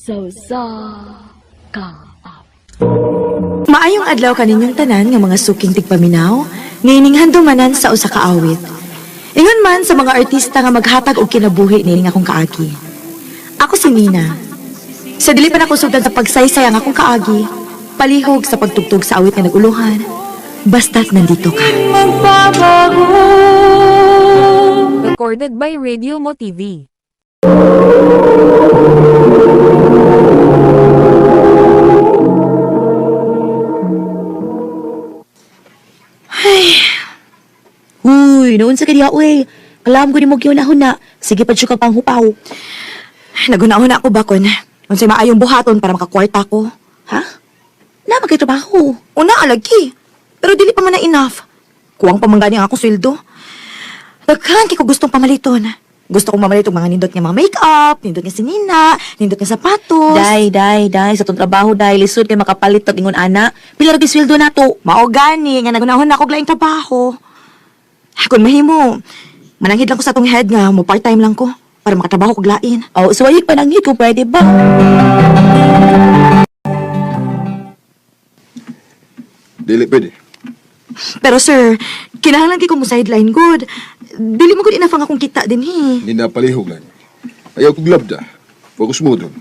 So sa ka. Maayong adlaw kaninyong tanan nga mga suking tigpaminaw, nining handumanan sa usa ka awit. Ingon man sa mga artista nga maghatag og kinabuhi nining akong kaagi. Ako si Nina. Sa dili pa nako sugdan sa pagsaysay ang akong kaagi, palihog sa pagtugtog sa awit nga naguluhan. Basta't nandito ka. Recorded by Radio Mo TV. Uy, noon sa kadiya, uy. Alam ko ni mo na. Sige pa siya pang hupaw. Nagunahon na ako bakon. Kung sa'y maayong buhaton para makakwarta ko. Ha? Na, magkitrabaho. Una, alagi. Pero dili pa man na enough. Kuwang pamanggani ang akong sweldo. Daghan ko gustong pamaliton. Gusto kong mamalitong mga nindot nga mga make-up, nindot nga sinina, nindot nga sapatos. Day. Sa itong trabaho, day. Lisod kay makapalit tag ingon ana. Pila rin sweldo na to. Mao gani nga nagunahon na ako glaing trabaho. Kung mahimo, mananghid lang ko sa tong head nga mo part-time lang ko para makatrabaho ko glain. Oh, suwayig pa nanghid kung pwede ba? Dili pwede. Pero sir, kinahanglan kay ko mo sideline good. Dili mo gud enough ang akong kita din Hindi na palihog lang. Ayaw kong labda. Focus mo doon.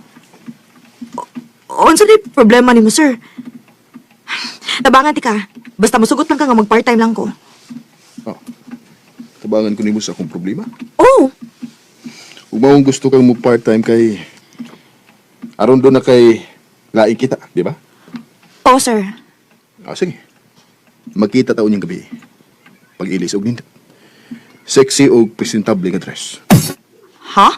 Unsa di problema nimo sir? Tabangan ti ka. Basta masugot lang ka nga mag part-time lang ko. Oh. Tabangan ko nimo sa akong problema. Oh, Kung maong gusto kang mo part-time kay... Aron doon na kay... Laing kita, di ba? oh sir. Sige. Magkita taon yung gabi. Pag-ilis og nindot. Sexy o presentable nga dress. Ha?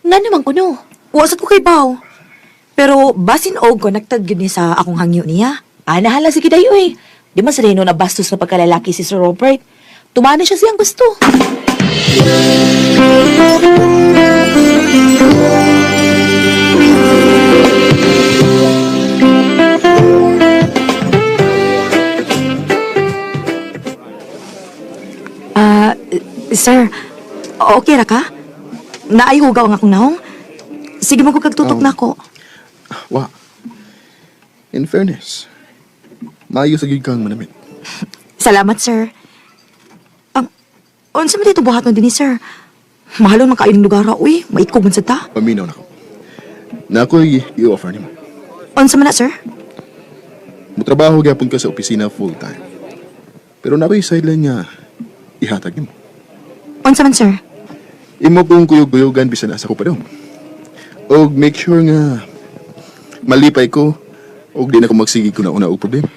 Nga naman kuno. Wasat ko kay Bao. Pero basin og connected gid ni sa akong hangyo niya. Nahala sige dayo eh. Di man sa rin na bastos na pagkalalaki si Sir Robert. Tumana siya siyang gusto. Sir, okay ra ka? Naay hugaw ang akong naong? Sige mo ko kagtutok na ko. Wa. In fairness, maayo sa kang manamit. Salamat, sir. Unsa man dito buhaton din ni sir? Mahalon man kaayo ning lugar, uy. Maikog man sad ta. Paminaw na ko. Na ako'y i-offer nimo. Unsa man na, sir? Mutrabaho gyapon ka sa opisina full-time. Pero na ako'y sideline nga ihatag nimo. Unsa man, sir? Imo kong kuyog-kuyogan bisan asa ko pa daw. Og make sure nga malipay ko og di na ko magsigi ko na una og problema.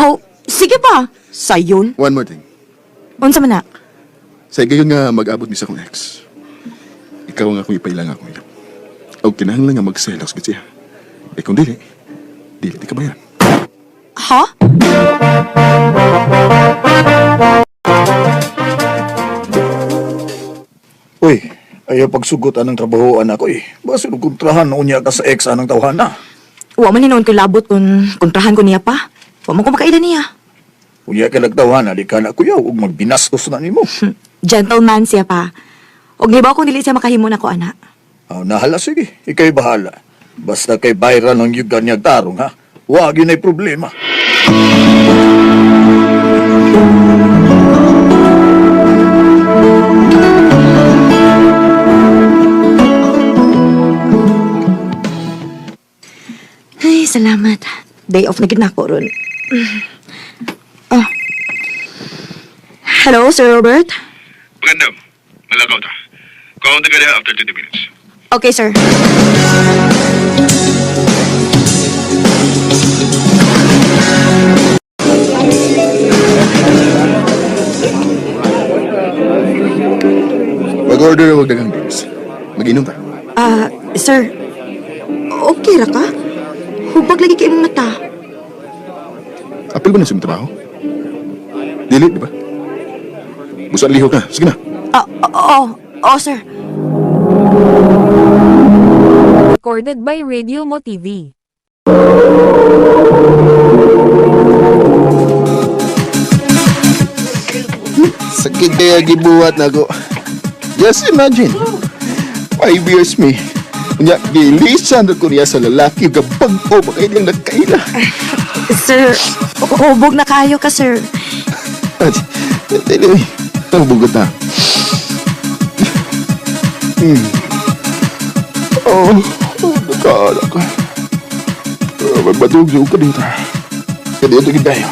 Oh, sige pa. Sayon. One more thing. Unsa man na? Sa gayon nga mag-abot mi sa kong ex. Ikaw nga kung ipailang ako ito. Og kinahanglan nga magselos gid siya. Kung dili di ka bayan. Ha? Uy, ayaw pagsugot anang trabahoan ako eh. Basta nung kontrahan unya ka sa ex anang tawhana. Wa man ni noon ko labot kung kontrahan ko niya pa. Wa man ko makaila niya. Unya ka nagtawhana, di ka na kuyaw ug magbinastos na nimo. Gentleman siya pa. Og gibaw kung dili siya makahimo na ko, ana. Nahala sige, ikay bahala. Basta kay viral ng yugan niya tarong ha. Wag yun ay problema. Ay, salamat. Day off na gid na ako ron. Oh. Hello, Sir Robert? Magandang. Nalagaw ta. Kaunti ka na after 20 minutes. Okay, sir. Mag-order og daghang drinks. Mag-inom ta. Sir. Okay ra ka? Hubag lagi kay imong mata. Apil ba na sa imong trabaho? Dili, di ba? Busan lihok na. Sige na. Oo, sir. Recorded by Radio Mo TV. Sakit kaya gibuhat na ko. Just imagine. 5 years me. Nya, gilisan na ko niya sa lalaki. Gabag po, baka ilang nagkaila. Sir, hubog na kayo ka, sir. At, anyway, ang bugot na. Oh, nagkaala ka. Magbatog ka dito. Kaya dito tayo.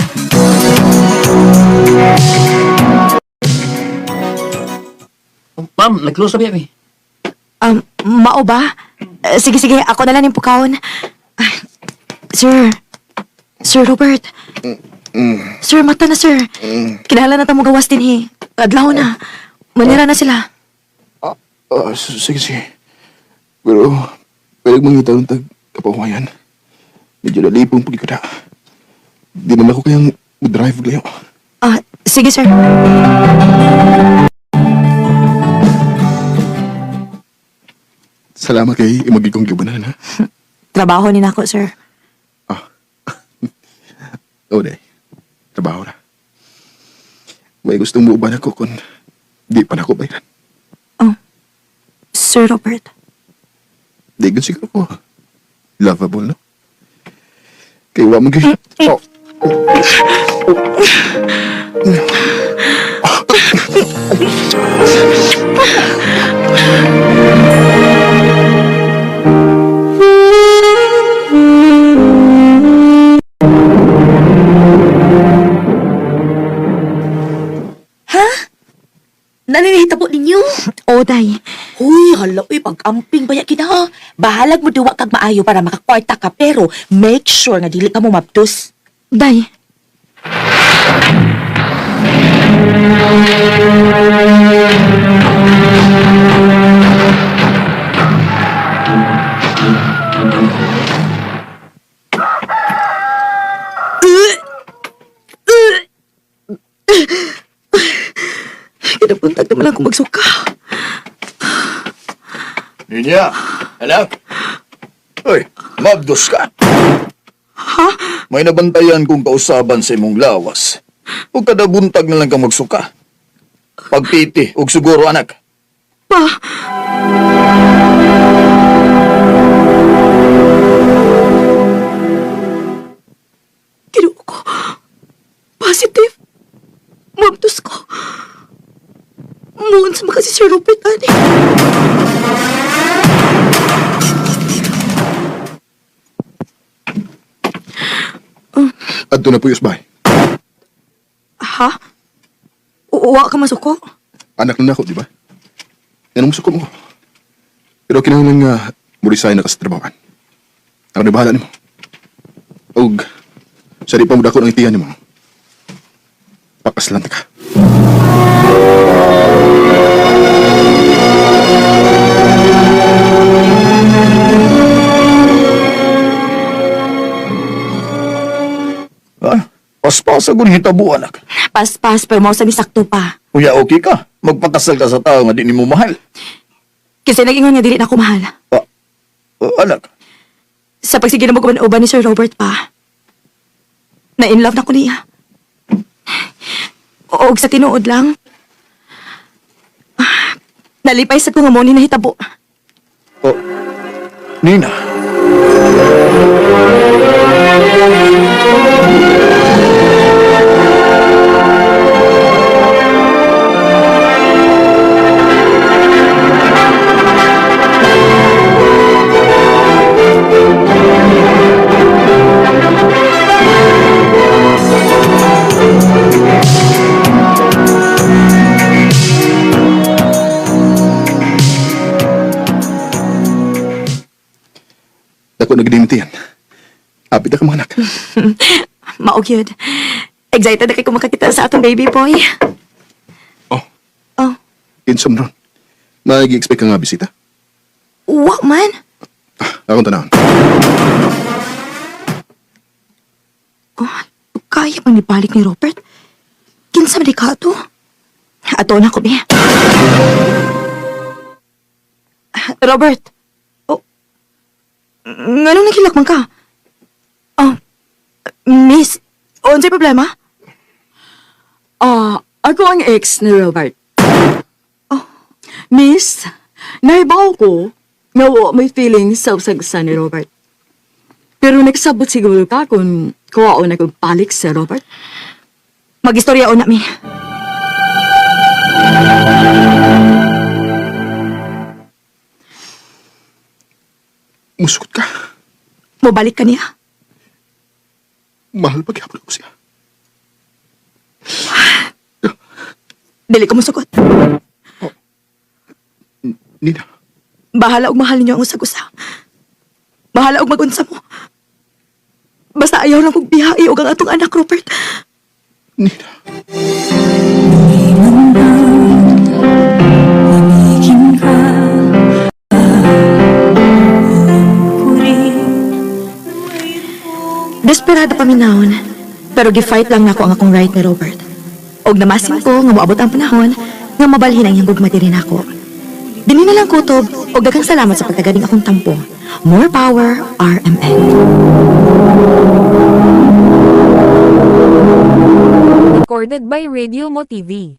Ma'am, nag-close na ba eh? Mao ba? Sige, sige, ako na lang yung pukawon. Sir, Sir Robert. Sir, mata na, sir. Kinahanglan na tamo gawas din, Adlaw na. Manira na sila. Sige, sige. Pero, pwede mangita ng kapawayan. Medyo nalipong pag ikada. Di naman ako kayang drive layo. Sige, sir. Salamat kay imagi kong gibanan, ha? Trabaho ni nako, sir. Oo, day. Trabaho na. May gustong muuban ako kung di pa na ako bayaran. Sir Robert. Di gan siguro ko. Lovable, no? Kaya wa mo gay. Oh. Naninihitabo ninyo? Oday. Huy, hala, pag-amping baya kita. Bahalag mo duwa kag maayo para makakwarta ka, pero make sure nga dili ka mo mabtos. Day. Kinapuntag naman ako magsuka. Ninya, anak. Hoy, mabdos ka. Ha? May nabantayan kong kausaban sa imong lawas. Huwag kada buntag na lang ka magsuka. Pagpiti, ug siguro anak. Pa? Kinuha ko. Positive. Mabtos ko. Muon sa makasi Sir Robert, ani. Adto na po yung bay. Ha? Uwa ka masuko? Anak na ako, di ba? Yan ang musuko mo. Pero kinahanglan nga murisay na ka sa trabawan. Ako na bahala ni mo. Og, sa di pa mo dako ng itiyan ni mo. Pakaslan ka. Paspas ako ni hitabo, anak. Pas-pas, pero mau sa sakto pa. Kuya, okay ka. Magpakasal ka sa tao nga di ni mo mahal. Kasi nag-ingon nga dili na ako mahal. Anak, Sa pagsige na mo uban ni Sir Robert pa. Na-in love na ko niya. Og sa tinuod lang. Nalipay sa kung mo ni nahitabo. Nina. Dako nagdimiti yan. Apit na ka mga anak. Maog yun. Excited na kay kung makakita sa atong baby boy. Oh, Oh, insom ron. Mag-expect ka nga bisita. wa man. Akong tanahon. Oh, kaya pang nibalik ni Robert. Kinsa man di ka to? Ato na ko, be. Robert. Oh, nga nung nakilak man ka? Oh, Miss, unsay problema? Ako ang ex ni Robert. Miss, naibaw ko nga wa may feeling sa usag sa ni Robert. Pero nagsabot siguro ka kung kuwao na kong palik si Robert. Mag-istorya na, mi. Musukot ka. Mubalik ka niya. Mahal paghihapon ko siya. Dili ko musukot. Nina, Bahala og mahal ninyo ang usag-usa. Bahala og magunsa mo. Basta ayaw lang kong bihai og ang atong anak, Robert. Nina. Desperado pa minahon, pero gi-fight lang nako ang akong right ni Robert. Og namasin ko nga moabot ang panahon nga mabalhin ang iyang gugma diri nako. Dini na lang kutob og daghang salamat sa pagkagading akong tampo. More power, RMN. Recorded by Radio Mo TV.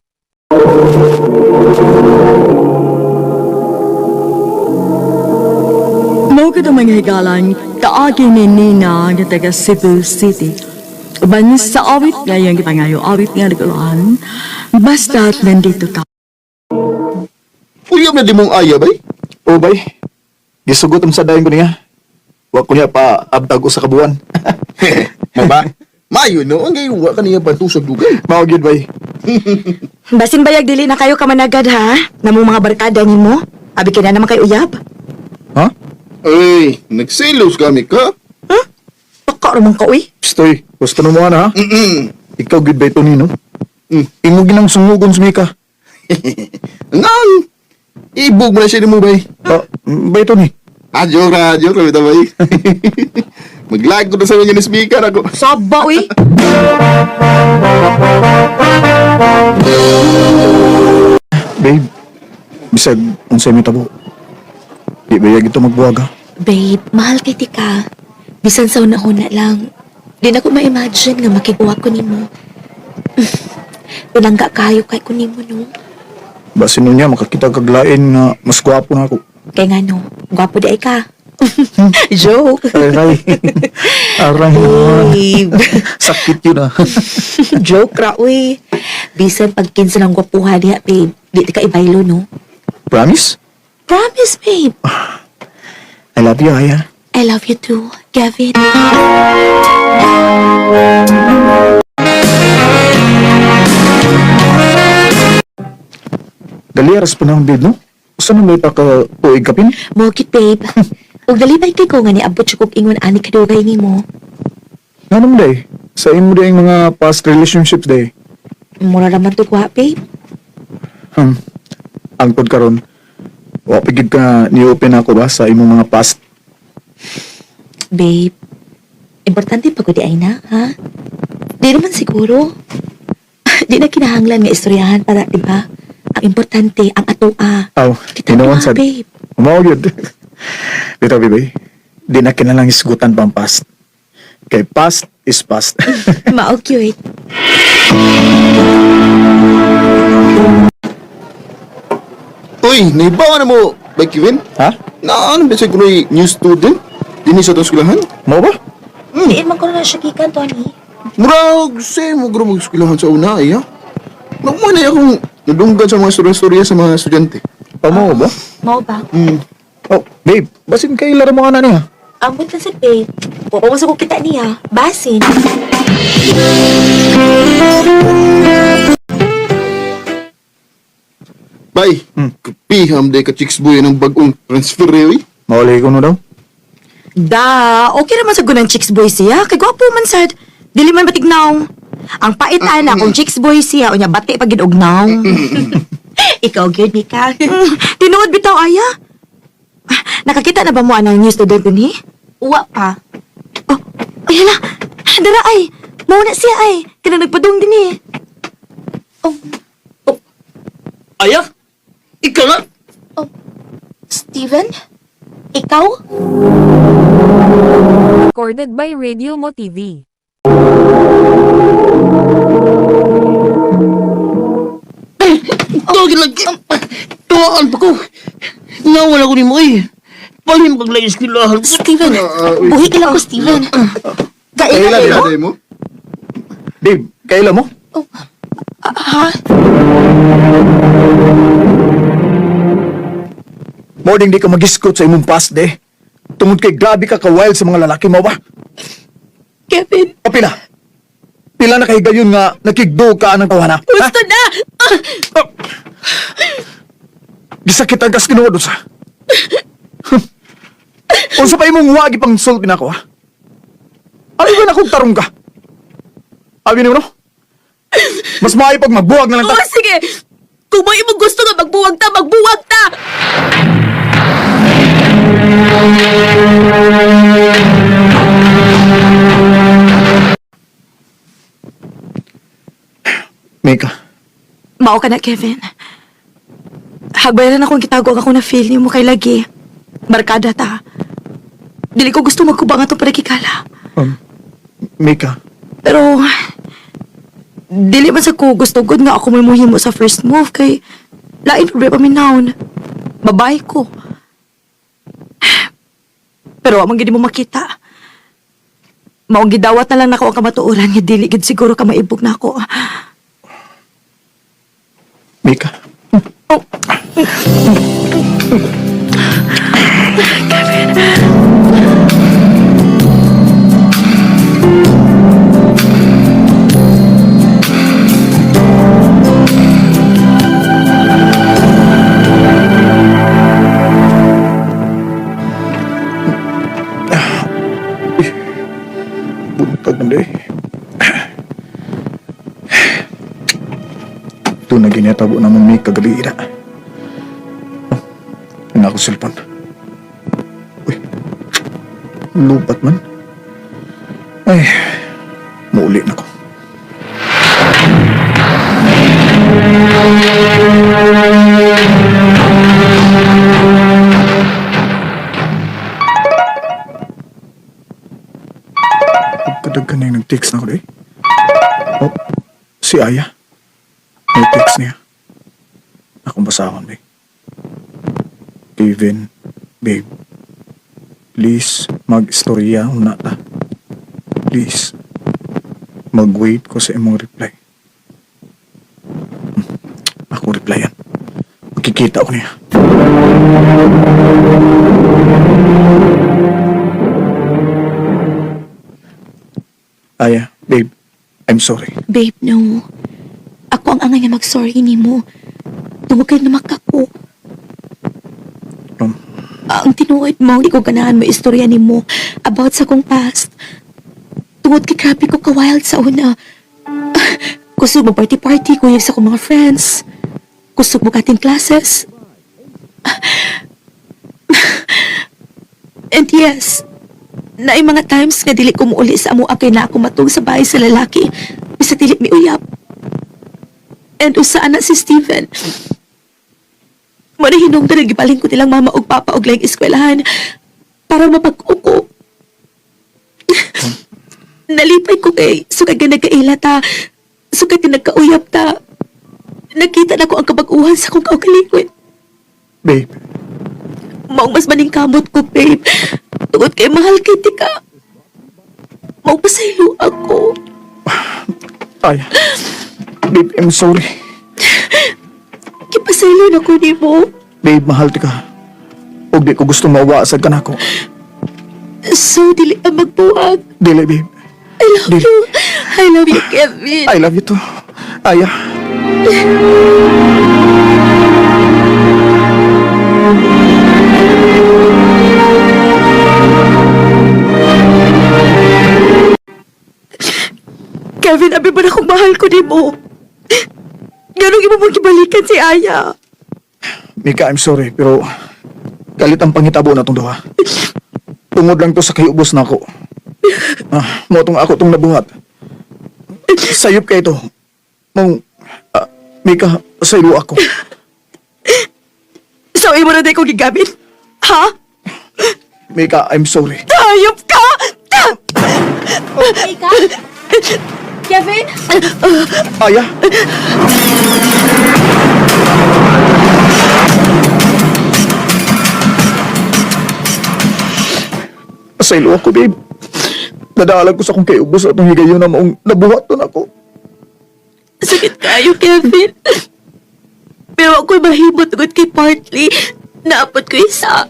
Mao ka mga higalan, kaagi ni Nina nga taga Cebu City. Uban sa awit ngayon kita ngayon, awit nga naguluhan. Basta't nandito ka. Uyab na di mong aya, bay? O bay, gisugot ang sadayon ko niya. Wa ko niya pa abtag ko sa kabuan. Maba? Mayo no, ang gayon wa kaniya bantusag dugay. Mao gyud bay. Basin bayag dili na kayo kamanagad ha? Namong mga barkada nimo. Abi kina naman kay uyab. Ha? Ay, nagselos kami ka? Paka ramang ka uy. Stoy, gusto mo na ha? Ikaw gyud bay to nino. Imo ginang sungugon sa Mika. Ngang! Ibog mo na siya ni mo, bay. Bay to ni. Joke na, bita, bay. Maglag ko na sa mga ni speaker ako. Saba uy. Babe, bisag unsay mo tabo. Di bayag ito magbuwag ha? Babe, mahal kay tika. Bisan sa una-una lang. Di na ko ma-imagine nga makikuha ko nimo. Pinangga kayo kay ko nimo, no? Basin nun niya makakita kaglain nga mas gwapo na ako. Kay nga, no? Gwapo di ay ka. Joke. Aray. Aray naman. Babe. Sakit yun ah. Joke ra, uy. Bisan pag kinsa ng gwapuha diha, babe. Di ka ibaylo, no? Promise? Promise, babe. I love you, Aya. I love you too, Gavin. Dali aras pa ng babe, no? Saan na may tuig kapin? Mokit, babe. Ug dalibay kay ko nga ni abot siya kog ingon ani kadugay nimo. Nga naman day. Sa imo day mga past relationships day. Mura naman to kuha, babe. Angkod karon. Wa pigid ka ni-open ako ba sa imong mga past? Babe, importante pa ko di ay na, ha? Di naman siguro. Di na kinahanglan nga istoryahan para, di ba? Ang importante, ang atoa. Aw, Kita tinuwan na, sa... babe. Mao yun. Dito, baby. Di na kinalang isgutan pang past. Kay past is past. Mao cute. Uy, naibawa na mo, bay Kevin? ha? Naan ba siya kuno'y new student? Dini sa itong skulahan? Mao ba? Diin man ko na siya kikan, Tony. Murag, say mo guro mag-skulahan sa una, ay ha? Nagmana akong nadunggan sa mga storya-storya sa mga estudyante. Mao ba? Mao ba? Oh, babe. Basin kay laro mo ka na niya. Ambot na si babe. Oo, sa ko kita niya. Basin. Bay, kapiham day ka chicks boy ng bagong transfer eh, uy. Maulay ko no daw. Da, okay naman sa gunang chicks boy siya. Kay gwapo man sad. Dili man batignaw. Ang pait ana kung chicks boy siya, unya bati pag ginugnaw. Ikaw, good, Mika. Tinuod bitaw aya. Nakakita na ba mo anang new student ni? Uwa pa. Oh, ay hala. Dara ay. Mauna siya ay. Kaya nagpadung din eh. Aya? Ikaw nga? Steven? Ikaw? Recorded by Radio Mo TV. Tawagin lang. Tawaan pa ko. Nawan ako ni mo eh. Palim pag layos kilahan. Steven, buhi ka lang ko, Steven. Kailan Kailan mo? dinatay mo? Babe, kailan mo? Ha? Morning di ka mag-iskot sa imong past day. Tungod kay grabe ka ka-wild sa mga lalaki mo ba? Kevin, Kapila? Pila na kahigayon nga nakigdo ka ng tawana? gusto na! Gisakitan kas kinuod sa. Unsa pa imong wagi pang sulti na ako, ha? Ano ba na kung tarong ka? Abi ni mo, no? Mas maayo pag magbuwag na lang ta. Oh, sige! Kung mo imong gusto nga magbuwag ta, magbuwag ta! Mika, Mao ka na, Kevin. Hagbayaran akong gitago ako na feel niyo mo kay lagi. Barkada ta. Dili ko gusto magkubang atong panagkikala. Mika, Pero, dili man sa ko gusto good nga ako may muhimo sa first move kay lain problema min naon. Babae ko. Pero amang gid mo makita. Maong gidawat na lang nako ang kamatuoran nga dili gid siguro ka maibog na ako. Mika. Buntag na day. Ito na ginatabo naman may kagalira. Ang ako silpan. Uy, lupat man. Ay, mauli na ko. Pagkadagkan na yung nag-text na ako day. Oh, si Aya. May text niya. Akong basahan, babe. Kevin, babe. Please, mag-istorya una ta. Please. Mag-wait ko sa imong reply. Ako replyan. Makikita ko niya. Aya, babe. I'm sorry. Babe, no. Ako ang angay nga mag-sorry ni mo. Tungod kay namak ako. Ang tinuod mo, di ko ganahan mo istorya ni mo about sa kong past. Tungod kay grabe ko ka-wild sa una. Gusto mo party-party ko sa kong mga friends. Gusto mo kating classes. And yes, naay mga times nga dili ko muuli sa amo kay na ako matug sa bahay sa lalaki. Bisa dili mi uyap. And usaan na si Steven. Manahinong na nagibaling ko nilang mama og papa og lang eskwelahan para mapag-uko. Nalipay ko kay sukad nga nagkaila ta, sukad nga nagkauyap ta. Nakita na ko ang kabag-uhan sa kong kaugalingon. Babe, Maong mas maningkamot ko, babe. Tungod kay mahal kay tika. Maong pasaylo ako. Aya. Babe, I'm sorry. Kipasaylo na ko ni mo. Babe, mahal ti ka. Huwag di ko gusto mawaasag ka na ako. So, dili ka magbuwag. Dili, babe. I love Dili. you. I love you, Kevin. I love you too. Aya. Kevin, abi ba na kung mahal ko di mo? Ganong imo mong gibalikan si Aya? Mika, I'm sorry, pero galit ang pangitabo na itong duha. Tungod lang to sa kayubos na ako. Mo tong ako tong nabuhat. Sayop kay ito. Mong, Mika, saylo ako. So, imo na di ko gigamit? Ha? Mika, I'm sorry. Hayop ka! Kevin? Aya? Pasaylo ako, babe. Nadalag ko sa kong kayubos at nung higayon na maong nabuhaton ako. Sakit kayo, Kevin. Pero ako'y mahimot agad kay Partly. Naapot ko isa.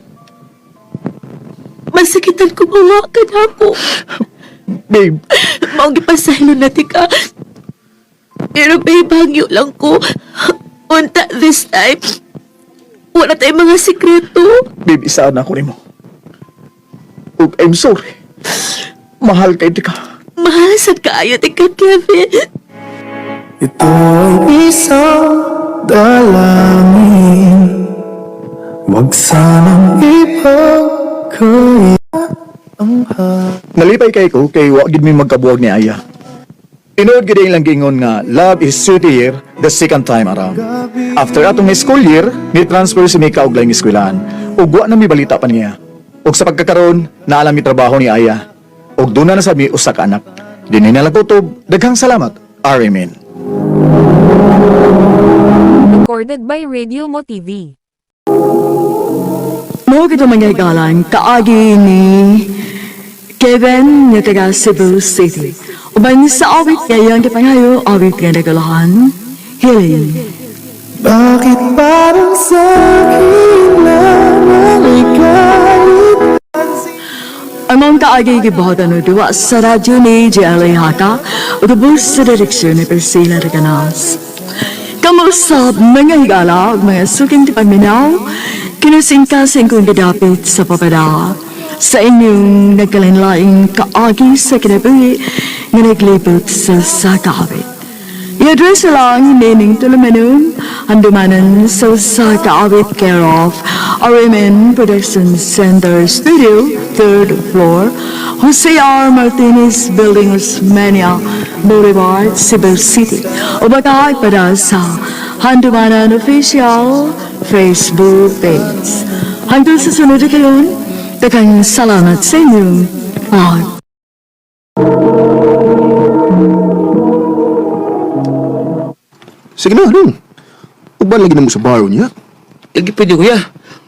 Masakitan ko mawakan ako. Babe, Maong gipasahilo natin ka. Pero babe, hangyo lang ko. Unta this time. Wala tayong mga sikreto. babe, isaan ako ni mo. Ug I'm sorry. Mahal kay di ka. Mahal sa kaayo, tika, Kevin. Ito ay isang dalangin. Huwag sanang ipagkaya ang Nalipay kay ko kay wa gid mi magkabuwag ni Aya. Tinood gid ang gingon nga love is sweeter the second time around. After atong school year, ni-transfer si Mika og laing eskwelahan. Ug wa na mi balita pa niya. Ug sa pagkakaroon, naalam mi trabaho ni Aya. Ug doon na sa mi usa ka anak. Dinhi na lang kutob. Daghang salamat. Amen. Recorded by Radio Mo TV. Mo kita mga galang kaagi ni Kevin nga taga Cebu City. Uban sa awit ngayon kapangayo, awit nga nagalahan, Healing. Bakit parang sa akin lang ay galit? Among kaagi gibuhatan no duwa sa radyo ni J.L.A. Haka o tubos sa direksyon ni Priscilla Reganas. Kamusta mga higala o mga suking di paminaw, kinasingkasing kong gidapit sa papada sa inyong nagkalinlaing kaagi sa kinabuhi nga naglibot sa sakawit. I-address lang meaning tulumanon, handumanan sa sakawit care of RMN Production Center Studio, 3rd floor, Jose R. Martinez Building, Osmania Boulevard, Cebu City. O baka para sa Handumanan Official Facebook page. Hanggang sa sunod na kayon, daghang salamat sa inyong lahat. Sige na, dong. Uban lagi na mo sa baro niya. Lagi pwede kuya.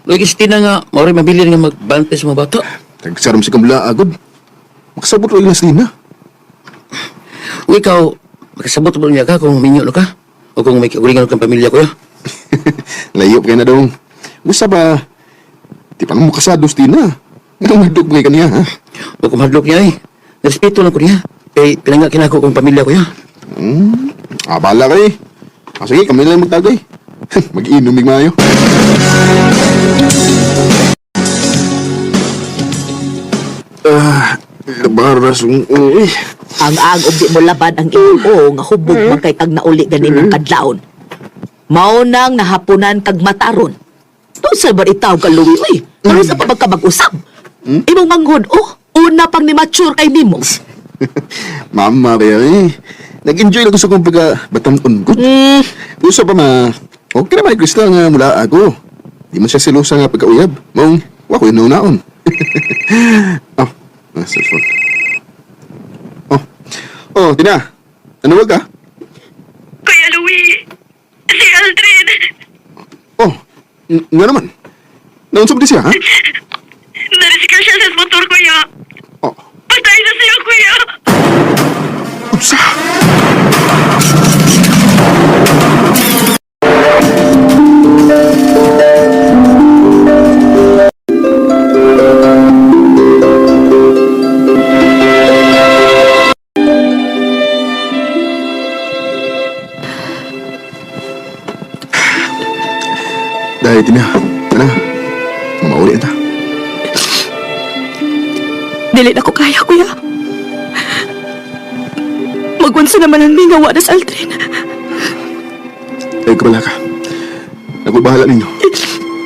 Lagi si Tina nga, mauri mabili nga magbantay sa mga bata. Tagsaram si Kamla agad. Makasabot lang na na. O ikaw, makasabot mo niya ka kung minyo no ka? O kung may kaulingan kang pamilya kuya? Layop kayo na dong. Gusto ba? Di pa mo kasado si Tina. Anong madog ngay kaniya, ha? O kung hadlok niya eh. Respeto lang ko niya. Kaya pinangakin ako kong pamilya kuya. Bala ka eh. Sige, kami lang magtagay. Mag-inom mayo. Labaras ng uwi. Ang agom di mo labad ang imo nga hubog man kay kag nauli ganin ng kadlaon. Mao nang nahapunan kag mataron. Doon sa baritaw ka luwi, uy. Ano sa pagkabag-usap? Imong manghod, una pang ni mature kay nimo. Mama, kaya eh. Nag-enjoy lang ko sa kong pagka-batang ungot. Gusto pa ma. Okay naman, Crystal nga mula ako. Di man siya silusa nga pagka-uyab. Mong, wako yun naon. Cellphone. Tina. Nanawag ka? Kuya Louie, si Aldrin, Nga naman. Naunsap di siya, ha? narisikar siya sa motor, kuya. Oh, Patay na siya, kuya. upsa! Dahil Tina, ano? Mamauli na ta. Dili na ko kaya, kuya. Magwansa naman ang mingawa na sa Aldrin. Ay, kabala ka. Nagbabahala ninyo.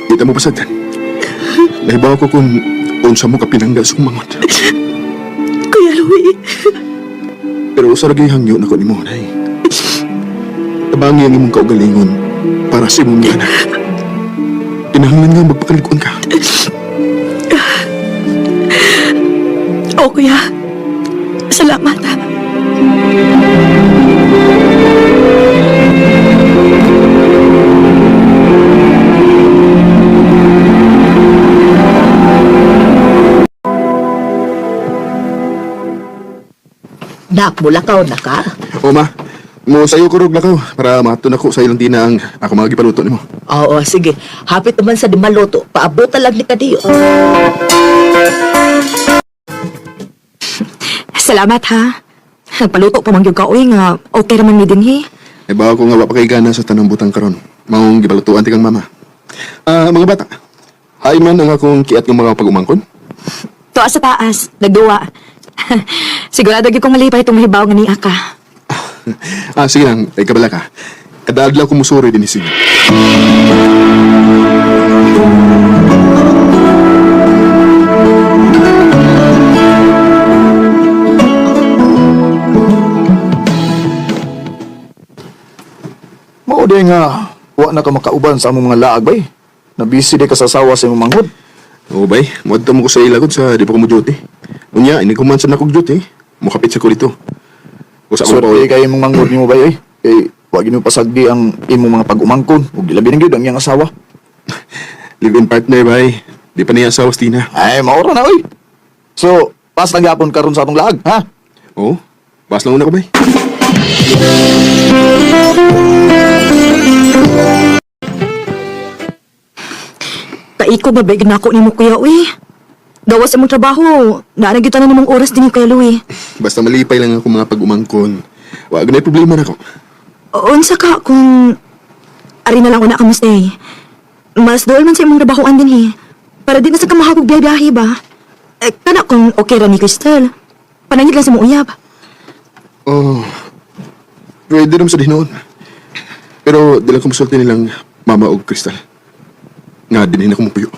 Kita mo pasagdan. Nahibaw ko kung unsa mo kapinangga sa kumangot. Kuya Louie, Pero usa lagi hangyo na ko ni mo, nay. Tabangi ang imong kaugalingon para sa imong mga anak. Kinahanglan nga magpakalikon ka. kuya. Salamat, ha. Nak, mulakaw na ka. O ma, mo sayo ko rog na ko para matun ako sa ilang tina ang ako mga gipaluto nimo. Oo, sige. Hapit naman sa dimaloto. Paabot lang ni Kadiyo. Salamat ha. Nagpaluto pa mangyog ka, uy, nga okay raman mi din hi. E ba ako nga wa pa kay gana sa tanang butang karon. Maong gipalutuan ti kang mama. Mga bata. Hay man ang akong kiat ng mga pag-umangkon. Tuwa sa taas, nagduwa. Sigurado gyud kong malipay itong mahibaw nga ni Aka. Sige lang, ay kabala ka. Kada adlaw ko musuri din isig. Mao di nga, wa na ka makauban sa among mga laag bay. Nabisi di ka sa asawa sa imong manghod. Oo bay, muadto mo ko sa ilagod sa di pa ko mo duty. Unya, ini kumansan ako duty. Mukapit sa ko dito. Usa ko pa Sorte kay imong manghod nimo bay, kay wa gyud mo pasagdi ang imong mga pag-umangkon ug labi na gyud ang iyang asawa. live-in partner bay. Di pa niya asawa si Tina. Ay, maoro na oy. So, pas lang gyapon karon sa atong laag, ha? Oo, bas lang una ko bay. Kaiko ba big nako nimo kuya, uy. Gawas imong trabaho, naanagit na nimong oras din kuya Louie. Basta malipay lang ako mga pag-umangkon. Wag na problema na ko. Unsa ka kung ari na lang una ka mo stay. Mas dool man sa imong trabahoan din hi. Para di na sa kamahagog biyahe ba? Kana kung okay ra ni Crystal. Panangit lang sa mong uyab. Oh, pwede naman sa dinoon. Pero dila ko masulti nilang mama o Crystal. Nga din ako mapuyo.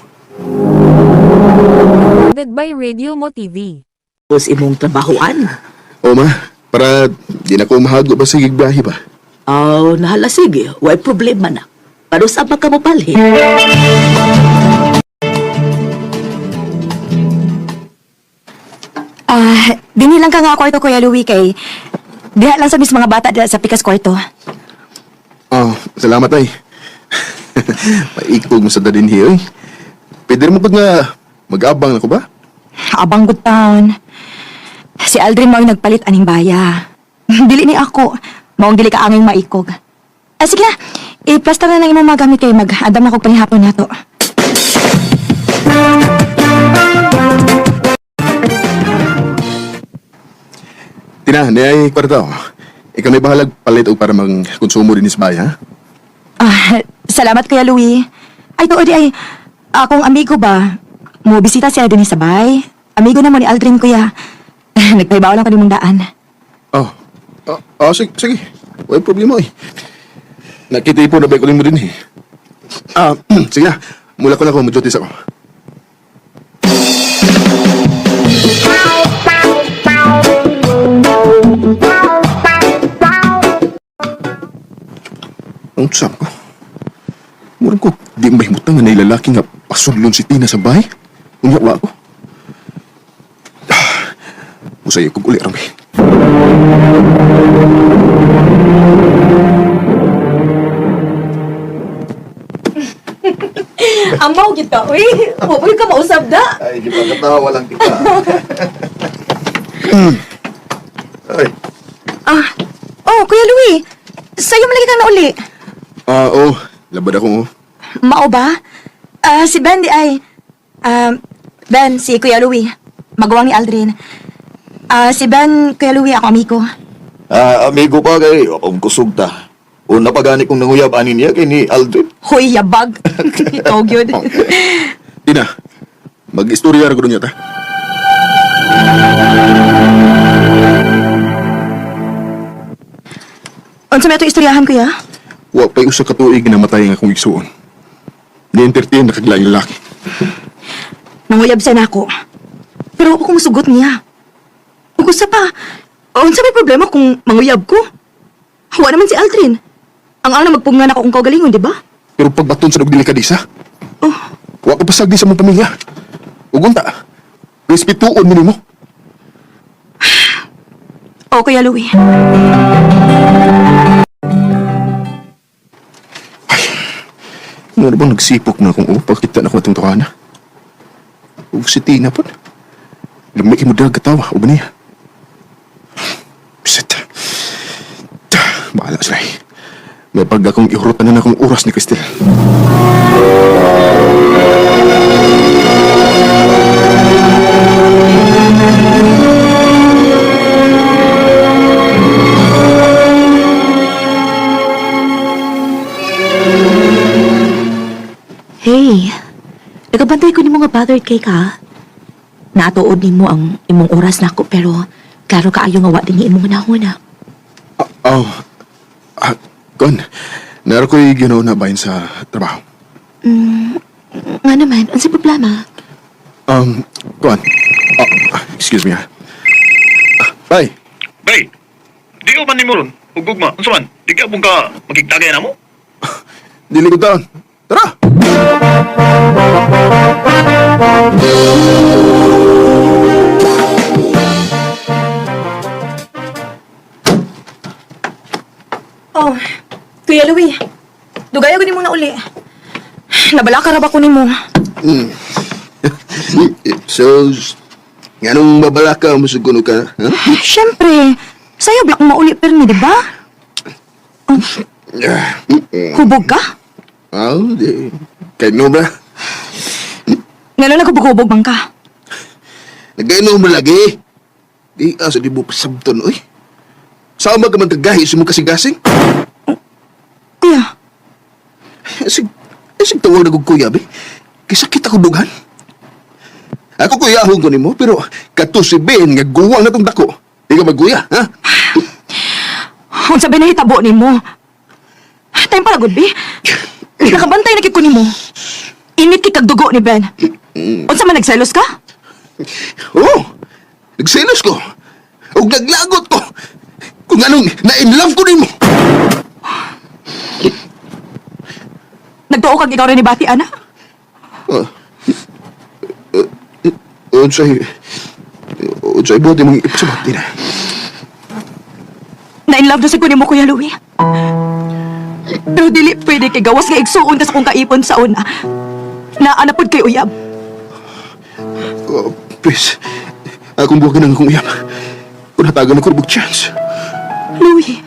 Recorded by Radio Mo TV. Tapos imong trabahoan. O ma, para di na ko mahago ba sa gigbiyahe ba? Oh, nahala sige. Way problema na. Pero sa ka mo pali? Dini lang ka nga kwarto kuya Louie kay diha lang sa mis mga bata diha sa pikas kwarto. Salamat ay. Paikog mo sa dadin hiyo eh. Pwede mo pag nga mag-abang na ko ba? Abang good town. Si Aldrin mao yung nagpalit aning baya. Dili ni ako. Maong dili ka anging maikog. Sige na. I-plaster na lang imong mga gamit kay mag-adam na kog panihapon nato. Tina, niyay kwarta o. Ikaw may bahalag palit o para mag-konsumo din sa baya, ha? Salamat kuya Louie. Ay tuod ay akong amigo ba? Mo bisita siya din sa bay. Amigo na mo ni Aldrin kuya. Nagpaibaw lang ko nimong daan. Sige, sige. Wala problema eh. Nakitipo na ba ko mo din eh. Sige na. Mula ko na ako, mag-duties ako. Ang usap ko. Murang ko, di mahimutang nga na lalaki nga pasulon si Tina sa bahay. Unyawa ko. Usay ko uli rami. Amaw kita, uy. Huwag ka mausap da. Ay, di ba katawa lang kita. Ay, Oh, kuya Louie. Sa'yo malagi ka na uli. Oo. Labad ako, oh. Mao ba? Si Ben di ay... Ben, si Kuya Louie. Magawang ni Aldrin. Si Ben, Kuya Louie, ako amigo. amigo pa kay akong kusog ta. Una pa gani kong nanguyab anin niya kay ni Aldrin. Hoy, yabag. Ito, yun. Tina, mag-istorya ko doon yata. Unsa may ito istoryahan, Kuya? Wa pa'y usa ka tuig na matay nga akong igsuon. Ni-entertain na kaglaing lalaki. Nanguyab siya na ako. Pero ako kung sugot niya. Ug usa pa, unsa may problema kung manguyab ko? Wa naman si Aldrin. Ang ana magpungan ako kung kaugalingon, di ba? Pero pagbaton sa nagdelikadisa, Oh, wa ko pasagdi sa mong pamilya. Ugunta, respetuon mo nimo. oh Kuya Louie. Ano bang nagsipok na kung pagkita na ko itong tukana? O si Tina po. Lumiki mo dagat tawa, o ba niya? May pag akong ihurutan na akong oras ni Cristel. Hey, nagabantay ko ni mo nga bothered kay ka. Naatuod ni mo ang imong oras na ako pero klaro kaayo nga wa din ni imong nahuna. Kon, naro ko'y ginaw na bayan sa trabaho. Nga naman, ang sa problema. Kon, excuse me ha. Bye. Bay, di ka man ni mo ron. Ugugma, unsa man? Di ka pong ka magkigtagay na mo? Dili ko taon. Tara! Oh, Kuya Louie. Dugay ako ni mo na uli. Nabala ka ra ba ko ni mo? So, nganong babala ka masuguno ka? Ha? Siyempre, sa'yo black mauli permi, di ba? Hubog ka? Di. Kahit no ba? Ngano nagubog-ubog bang ka? Nagainom mo lagi. Di asa di mo pasabton, oy. Sama ka man kagahi sa mong kasing-kasing? Kuya, Isig tawag na kong kuya, be. Kisakit ako dugan. Ako kuyahon ko ni mo, pero kato si Ben nga guwang na tong dako. Di ka magkuya, ha? kung sabi na hitabo ni mo. Time para good, be. Nakabantay na kiko ni mo. Init kikag dugo ni Ben. Unsa man nagselos ka? Oo, nagselos ko. O naglagot ko. Kung anong na-in-love ko ni mo. Nagtuo kag ikaw rin ni Bati, ana? Unsay buhat mong ipasabat din. Na-in-love na sa kunin mo, Kuya Louie. Pero dili pwede kay gawas nga igsuon ka sa kong kaipon sa una. Naanapod kay uyab. Please, akong buwagan ang akong uyap. Kung natagan ako bug chance. Louie.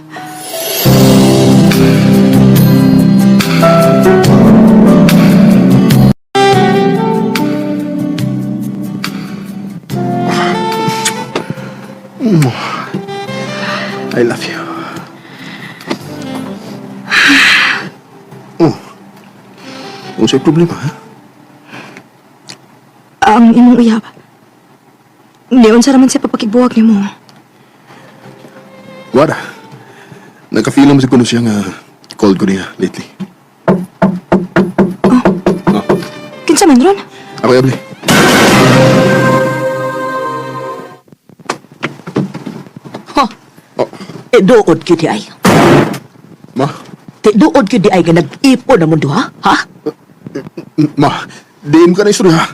I love you. Unsay problema, ha? Ang imong uyab. Niyon sa raman siya papakigbuwag ni mo. Wala. Nagka-feel naman siguro siya nga called ko niya lately. Kinsa man ron? Ako, Yable. Dood gyud ay. Ma? Dood gyud ay nga nag-ipon na mundo ha? Ha? Ma, di mo ka na istorya, ha?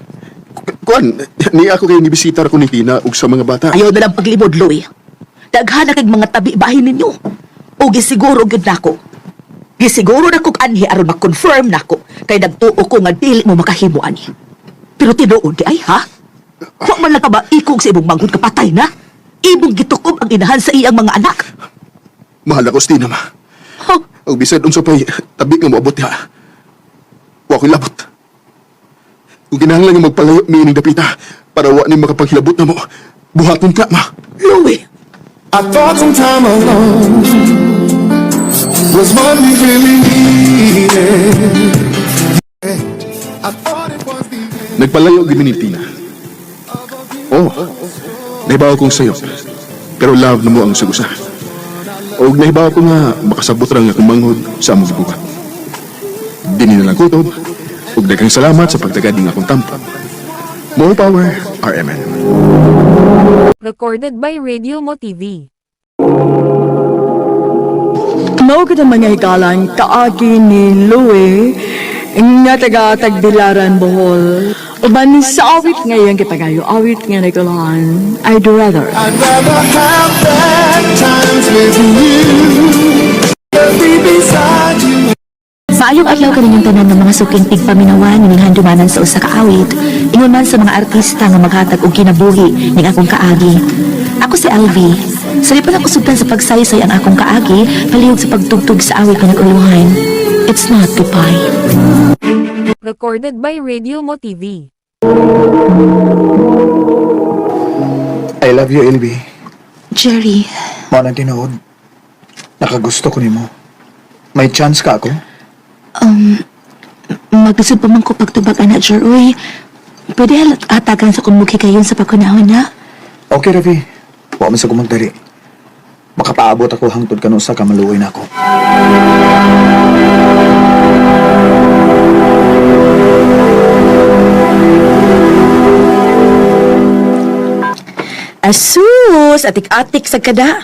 Kuan, ni ako kayo nibisitar ko ni Tina ug sa mga bata. Ayaw na lang paglibod, Louie. Daghan na kag mga tabi bahin ninyo. O gisiguro gyud nako. Gisiguro na kog anhi aron ma-confirm nako kay nagtuo ko nga dili mo makahimo ani. Pero tinuod di ay ha? Wa man lang ka ba ikog sa imong manghod kapatay na? Ibong gitukob ang inahan sa iyang mga anak. Mahal ako, Tina, ma. Ha? O bisan unsa pa'y tabi nga moabot ha. Wa ko'y labot. Kung kinahanglan nga magpalayo miining dapita para wa ni makapaghilabot na mo, buhaton ka, ma. Louie, I thought some time alone was what we really needed. I thought it was the end. Nagpalayo gini ni Tina. Oh, nahibaw kong sayo. Pero love na mo ang sagusa. O nahibaw ko nga makasabot lang akong manghod sa among gibuhat. Dini na lang kutob. Ug daghang salamat sa pagtagading akong tampa. More power, RMN. Recorded by Radio Mo TV. Mao gid ang mga hikalang kaagi ni Louie nga taga Tagbilaran, Bohol. Uban sa awit ngayon kitagayo, awit nga nagkalahan, I'd rather. I'd rather have bad times with you than be beside you. maayong adlaw kaninyong tanan ng mga suking tigpaminawan ning handumanan sa usa ka awit. Ingon man sa mga artista nga maghatag og kinabuhi ning akong kaagi. Ako si Alvi. Sali pa nakusugtan sa pagsaysay ang akong kaagi, palihog sa pagtugtog sa awit ka nag-uluhan. It's not goodbye. Recorded by Radio Mo TV. I love you, LB. Jerry, Mo nang tinuod. Nakagusto ko nimo. May chance ka ako? magdasod pa man ko pagtubag anak, Jeroy. Pwede atagan sa kumuki kayon sa pagkunahon na. Okay, Ravi. Huwag man sa kumagdali. Makapaabot ako hangtod ka sa kamaluoy na ako. Asus, atik-atik sa kada.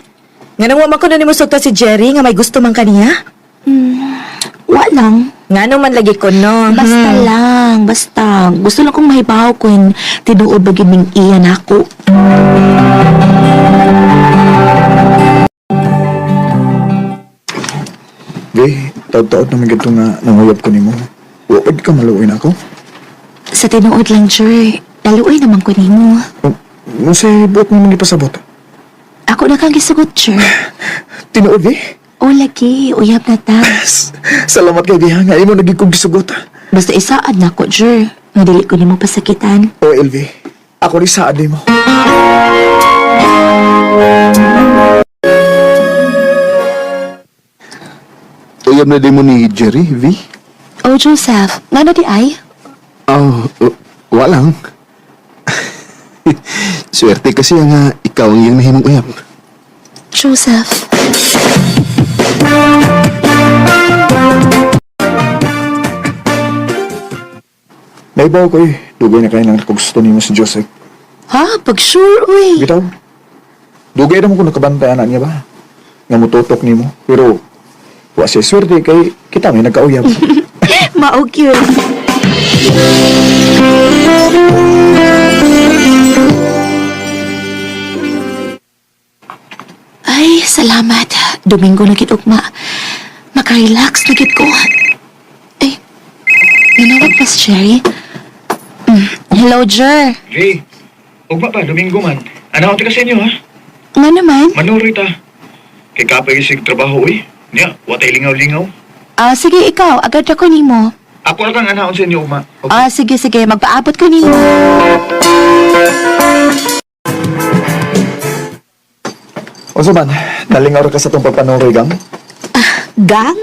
Nga nang waman ko na ni mo sugta si Jerry nga may gusto man kaniya. Walang. Nga nung man lagi ko no. Basta lang, basta. Gusto lang kong mahibaw kung tinuod ba gining iyan ako. Be, taod-taod na may ganito nga nanguyab ko nimo. Huwag ka maluoy na ako. Sa tinuod lang, Jer. Laluoy naman ko nimo. Nung buot mo mga ipasabot. Ako na kang gisugot, Jer. Tinuod, be. O lagi, uyab na ta. Salamat kay Biha nga imo naging kong gisugot. Basta isaad na ko, Jer. Nga dili ko nimo pasakitan. O, LV. Ako rin saad mo. Uyab na din mo ni Jerry, V? O, Joseph, nga na di ay? Oh, walang. Swerte kasi nga ikaw ang iyang nahimong uyab. Joseph. Naibaw ko Dugay na kayo ng gusto nimo si Joseph. Ha? Pag sure, uy. Bitaw. Dugay na mo kung nakabantay anak niya ba? Nga mututok nimo. Pero, wa siya swerte kay kita may nagkauyab. Maog yun. Ay, salamat. Domingo na ugma. Makarelax na ko. Ay, ginawag pa si Jerry. Hello, Jer. Hey, ugma pa, Domingo man. Ano ako sa inyo, ha? Nga naman? Manuri ta. Kay kapay sig trabaho, uy. Niya, watay lingaw-lingaw. Sige, ikaw. Agad ako nimo. Ako lang ang anaon sa inyo, ugma. Sige. Magpaabot ko nimo. O man, nalingaw ka sa itong pagpanuroy, gang? Gang?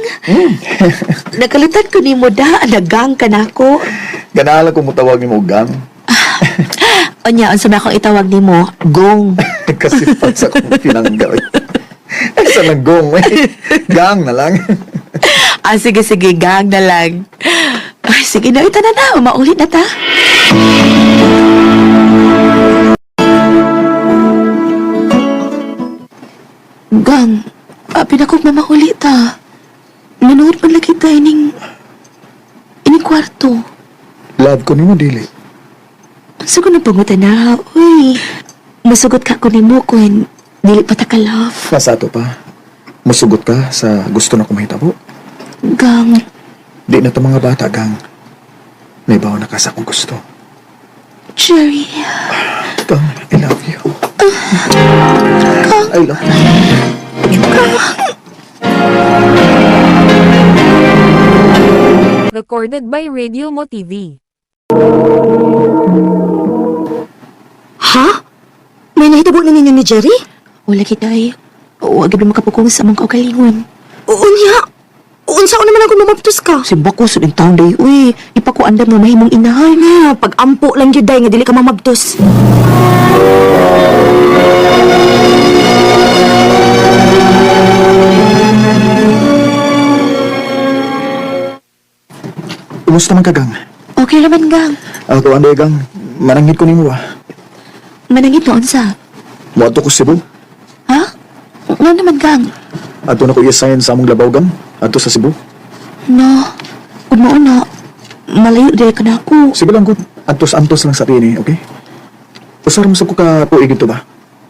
Nakalitan ko nimo da. Nagang ka na ako. Ganahala ko mo tawag ni mo, gang. Onya, unsa ba akong itawag nimo? Gong. Kasi pag sa kong pinanggaw. Sa nagong, gang na lang. Sige, gang na lang. Ay, sige na, ito na. Maulit na ta. Gang, pinakog na mauli ta. Nanood man lagi tayo ining kwarto. Love ko ni mo, dili. Sugo na pangutan na, uy. Masugot ka ko ni mo kung dili pa ta ka love. Masato pa. Musugot ka sa gusto na kumahitabo. Gang, Di na to mga bata, gang. Naibaw na ka sa akong gusto. Jerry. Gang, I love you. I love you. Recorded by Radio Mo TV. Ha? May nahitabo na ninyo ni Jerry? Wala kita ay. Huwag gabi makapukong sa mga kaugalingon. Unya. Unsa ko naman ako mamaptos ka? Simba ko sa taon day, uy. Ipakuandam mo mahimong inahay. Na, pag-ampo lang yun day nga dili ka mamabtos. Kumusta man ka, gang? Okay naman, gang. Ako, anday, gang. Manangit ko ni mo, Manangit noon sa. Muadto ko Cebu. Ha? Nga naman, gang. Ato na ko i-assign sa among labaw, gang. Ato sa Cebu. No. Kung mo na, malayo dahil ka na ako. Sige lang, good. Antos-antos lang sa rini, okay? Usar mo sa ko ka tuig ito ba?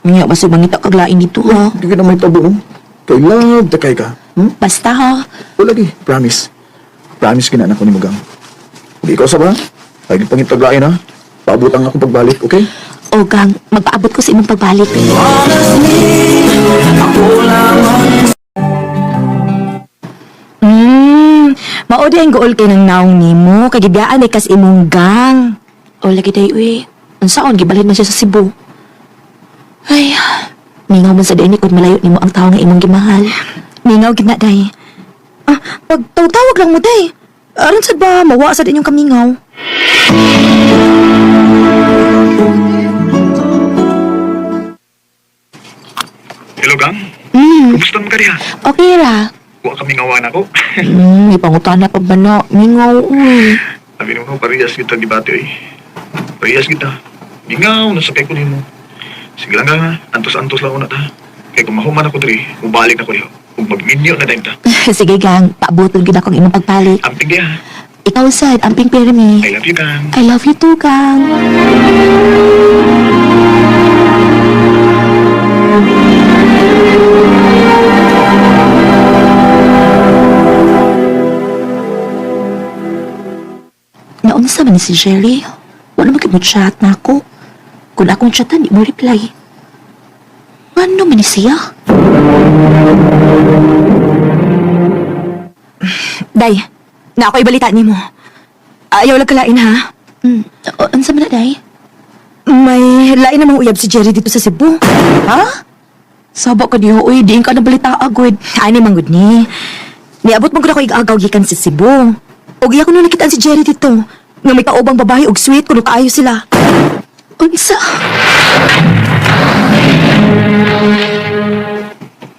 Nga, basta mangita kaglain dito, ha? Di ka na may tabo, no? Kay love, takay ka. Basta, ha? O lagi, promise. Promise kinaan ako ni Mugang. Hindi ikaw sa ba? Lagi pangitaglain, ha? Paabot ang akong pagbalik, okay? O gang, magpaabot ko sa imong pagbalik. Maudi ang gool kay ng naong nimo, kagibiyaan ay kas imong gang. O lagi day, uy. Unsaon, gibalhin man siya sa Cebu. Ay, mingaw man sa day ni kung malayo nimo ang tao nga imong gimahal. Mingaw gid na day. Pagtawag lang mo day. Aron sad ba mawa sa inyong kamingaw? Hello, gang? Kumusta mo ka diha? Okay ra. Huwag kami ngawan ako. May pangutana pa ba na? Mingaw, uy. Sabi mo, parehas kita debate eh. Parehas kita. Mingaw, nasakay ko nimo. Sige lang nga, antos-antos lang ako na ta. Kaya kung mahuman ako diri, mubalik na ko diha. Kung magminyo na time ta. Sige gang, paaboton gid akong imong pagpalit. Amping diha. Ikaw sad, amping pirmi. I love you, gang. I love you too, gang. Naunsa man ni si Jerry? Wala magkimot-chat na ako. Kung akong chatan, di mo reply. Ano man ni siya? Day, na ako ibalita nimo. Ayaw lang kalain ha. Unsa man na, day? May lain namang uyab si Jerry dito sa Cebu. Ha? Sabo ka diho, uy, diin ka na balita agad. Ani manggod ni. Niabot mo gud ako igagaw gikan sa Cebu. Og iya ko nung nakitaan si Jerry dito. Nga may kaubang babae og sweet kuno kaayo sila. Unsa?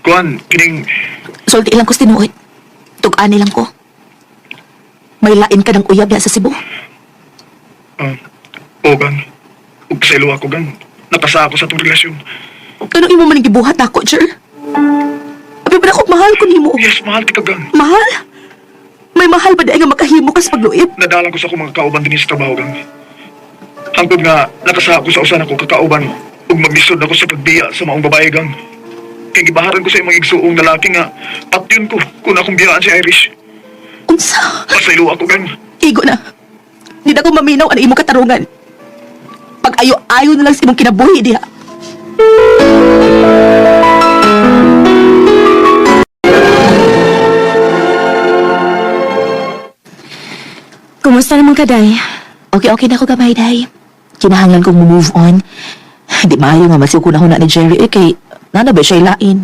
Kuan, kining... Sulti lang ko tinuod. Tug-ani lang ko. May lain ka ng uyab diha sa Cebu. gang. Ug pasaylo ako, gang. Napasa ako sa itong relasyon. Ano imo man gibuhat ako, Jer? Abi ba ako mahal ko nimo? Yes, mahal kita, gang. Mahal? May mahal ba di nga makahimo ka sa pagluib? Nadalan ko sa akong mga kauban din sa trabaho, gang. Hangtod nga, nakasa ako sa usan ako kakauban ug maglisod ako sa pagbiya sa maong babae, gang. Kaya gibaharan ko sa imong igsuong lalaki nga patyon ko kung akong biyaan si Irish. Unsa? Pasaylo ako, gang. Igo na. Di na ko maminaw ang imo katarungan. Pag ayo-ayo na lang sa imong kinabuhi diha. Kumusta naman ka, Day? Okay na ako gamay, day. Kinahanglan kong move on. Di maayo nga masiw ko na huna ni Jerry kay nana ba siya ilain.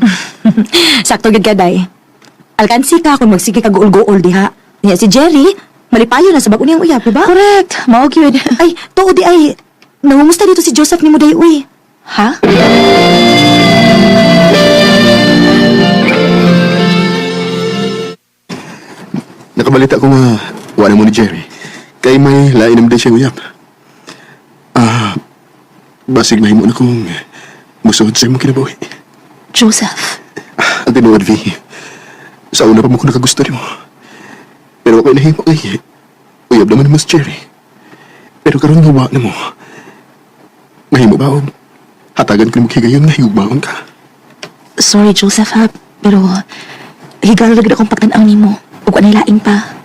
Sakto gid ka, Day. Alkansi ka kung magsige ka guol-guol diha. Niya si Jerry, malipayo na sa bag niyang uyab, diba? Correct. Mao gyud. Ay, tuo di ay. Nangumusta dito si Joseph ni mo, Day, uy. Ha? Nakabalita ko nga, wala mo ni Jerry. Kay may lain naman din siya uyab. Basig mahimo na kong musuhod sa imong kinabuhi. Joseph. Ang tinuod, V. Sa una pa mo ko nakagusto ni mo. Pero ako'y nahimo kay uyab naman ni Mas Jerry. Pero karon nga wa na mo. Mahimo ba o hatagan ko ni mo higayon nga higugmaon ka? Sorry, Joseph, ha? Pero higal lagid akong pagtan-ang nimo. Ug anay laing pa.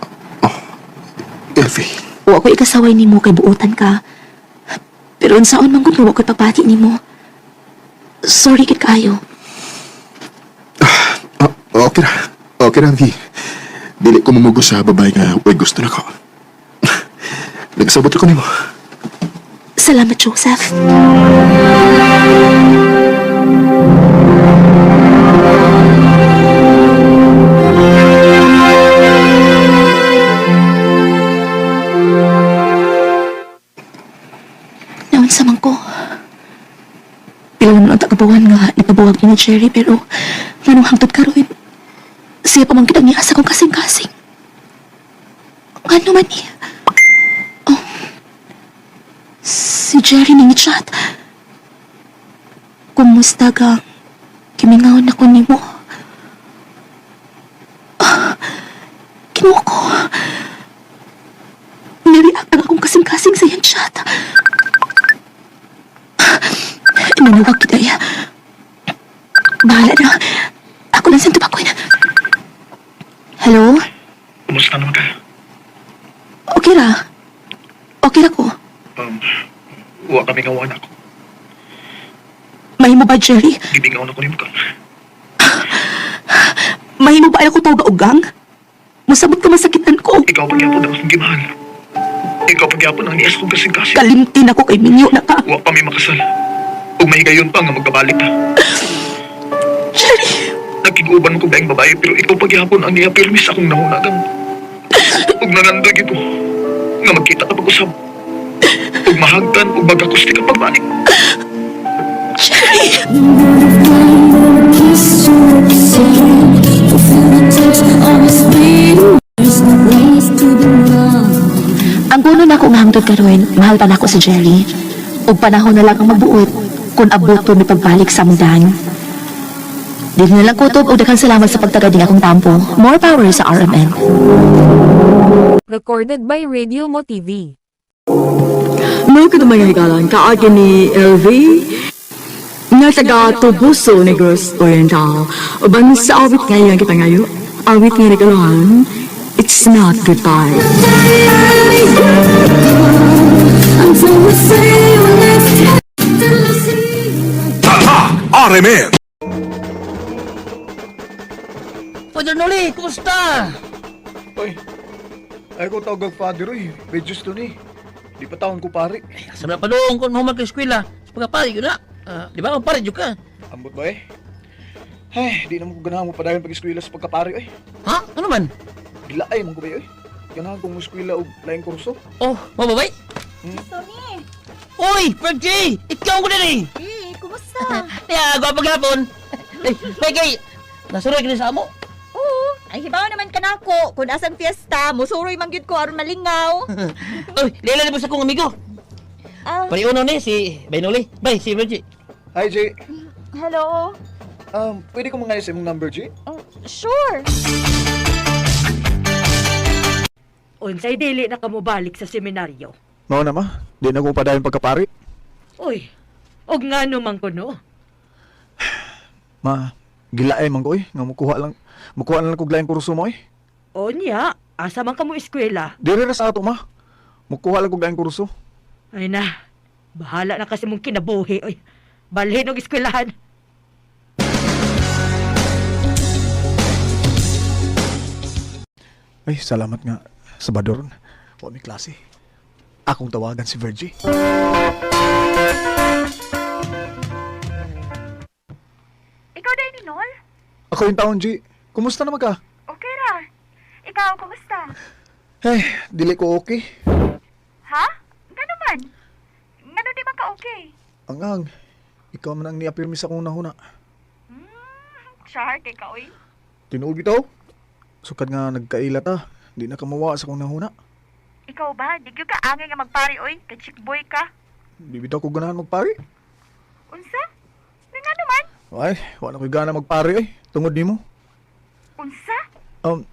Elfie, O ako ikasaway nimo kay buotan ka. Pero unsaon man gud ko pagpati nimo. Sorry gid kayo. okay ra. Okay ra, V. Dili ko mamugo sa babae nga way gusto na ko. Nagsabot ko ni mo. Salamat, Joseph. Naunsa man ko. Pila naman ang tagabawan nga ipabuwag ni Jerry pero nganong hangtod karon siya pa man kitang niasa kong kasing-kasing. Ano man niya? Oh, si Jerry ning chat. Kumusta ka? Kimingawan ako nimo. Kinuha ko. Nireact ang akong kasing-kasing sa iyang chat. Nanawag kita ya. Bahala na. Ako lang siyang tumakoy na. Hello? Kumusta naman ka? Okay ra. Okay ra ko. Wa kami ngawan ako. Mahimo ba, Jerry? Gibingaw na ko nimo ka. Mahimo ba ako tawag ugang? Musabot ka masakitan ko. Ikaw pagyapon ang akong gimahal. Ikaw pagyapon ang nias kong kasing-kasing. Kalimtin ako kay Minyo na ka. Wa pa may makasal. Ug mahigayon pa nga magkabalik ta. Jerry, Nagkiguban ko daing babae pero ikaw pagyapon ang niya-permis akong nahunagan. Ug nangandag ito nga magkita ka pag-usab. Ug mahagdan ug magakusti ka pagbalik. Jerry. Ang gulo na akong hangtod karon, mahal pa na ako si Jerry. Ug panahon na lang ang magbuot kung abuto ni pagbalik sa mudan. Di na lang kutob o daghang salamat sa pagtagad ni akong tampo. More power sa RMN. Recorded by Radio Mo TV. Mga mga higalan, kaagi ni LV, nga taga Tubuso Negros Oriental. Uban sa awit ngayon kita ngayon, awit nga nagaluhan, it's not goodbye. RMN! Father Noli, kumusta? Oy, ay ko tawag father oy. Bedyos to ni. Di pa taon ko pare. Sa mga padong kung humag ka eskwela, pagkapari yun na. Di ba, pare yun ka? Ambot ba eh? Ay, di na mo ganahan mo padayon pag-eskwela sa pagkapare oy. Ha? Ano man? Gilaay mo ko ba oy? Ganahan kong eskwela og laing kurso. Oh, mababay? Tony! Uy, Fergie! Ikaw ko na rin! Kumusta? Kaya, gwapo gapon! Fergie! Nasuroy ka na sa amo? Oo, ay hibaw naman ka na ako. Kung asang fiesta, musuroy manggit ko aron malingaw. Uy, lila na mo sa kong amigo! Ah, Pariuno ni, si Baynoli. Bay, si Fergie. Hi, Jay. hello. Pwede ko mangayos imong number, Jay? Sure. Unsay dili na kamo balik sa seminaryo. Mao na ma. Di na ko padayon pagkapare. Uy, og ngano man kuno? Ma, gilaay man ko oy. Nga mukuha lang kog laing kurso mo oy. Onya, asa man kamo eskwela? Diri ra sa ato ma. Mukuha lang kog laing kurso. Ay na, bahala na kasi mong kinabuhi. Uy, balhin og eskwelahan. Ay, salamat nga. Sabador. Wa mi klase. Akong tawagan si Virgie. Ikaw din ni Nol? Ako yung taon, G. Kumusta naman ka? Okay ra. Ikaw, kumusta? Ay, dili ko okay. Ha? Ngano man? Ngano di man ka okay? Angang, ikaw man ang niapirmi sa kong nahuna. Shar, kay ka, oy. Tinuod bitaw. Sukad nga nagkaila ta. Di na kamawa sa kong nahuna. Ikaw ba? Di ka angay nga magpari, oy. Kay chick boy ka. Di bitaw ko ganahan magpari. Unsa? Ngano man? Ay, wala ko'y gana magpari ay. Tungod ni mo. Unsa?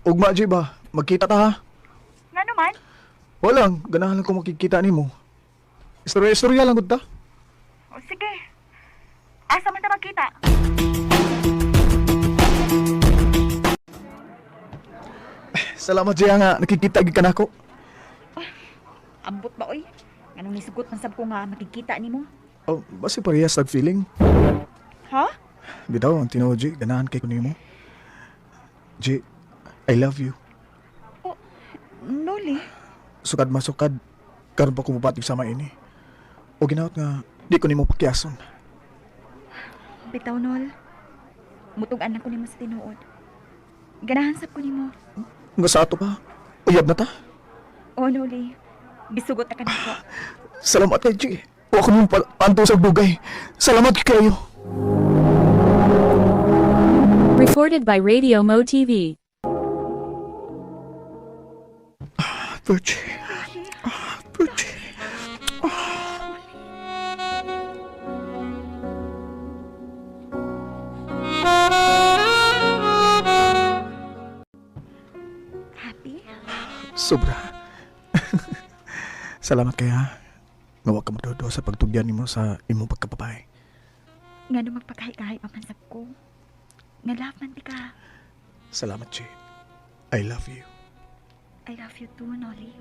Ugma, G ba? Magkita ta ha? Ngano man? Walang, ganahan lang ko makikita ni mo. Istorya lang gud ta. O sige. Asa man ta magkita? Salamat, G nga. Nakikita gid ka na ako. Ambot ba, oy? Anong nisugot man sab ko nga makikita nimo? Basi parehas tag feeling. Ha? Bitaw, ang tinuod, G. Ganahan kay ko ni mo. G, I love you. Noli. Sukad masukad. Karon pa kumupatig sa ini. O ginaot nga, di ko nimo pakyason. Bitaw, Nol. Mutugan ako nimo sa tinuod. Ganahan sab ko nimo. Nga sa ato pa. Uyab na ta. O, Noli. Bisugot na ka na ko. Salamat kay G. Huwag ko nung panto sa bugay. Salamat kayo. Recorded by Radio Mo TV. Virgie. Virgie. Happy? Sobra. Salamat kaya. Nga ka madodo sa pagtugyan nimo sa imong pagkapapay. Nga nung magpakahi-kahi pamansap ko. Nga love man di ka. Salamat, G. I love you. I love you too, Noli.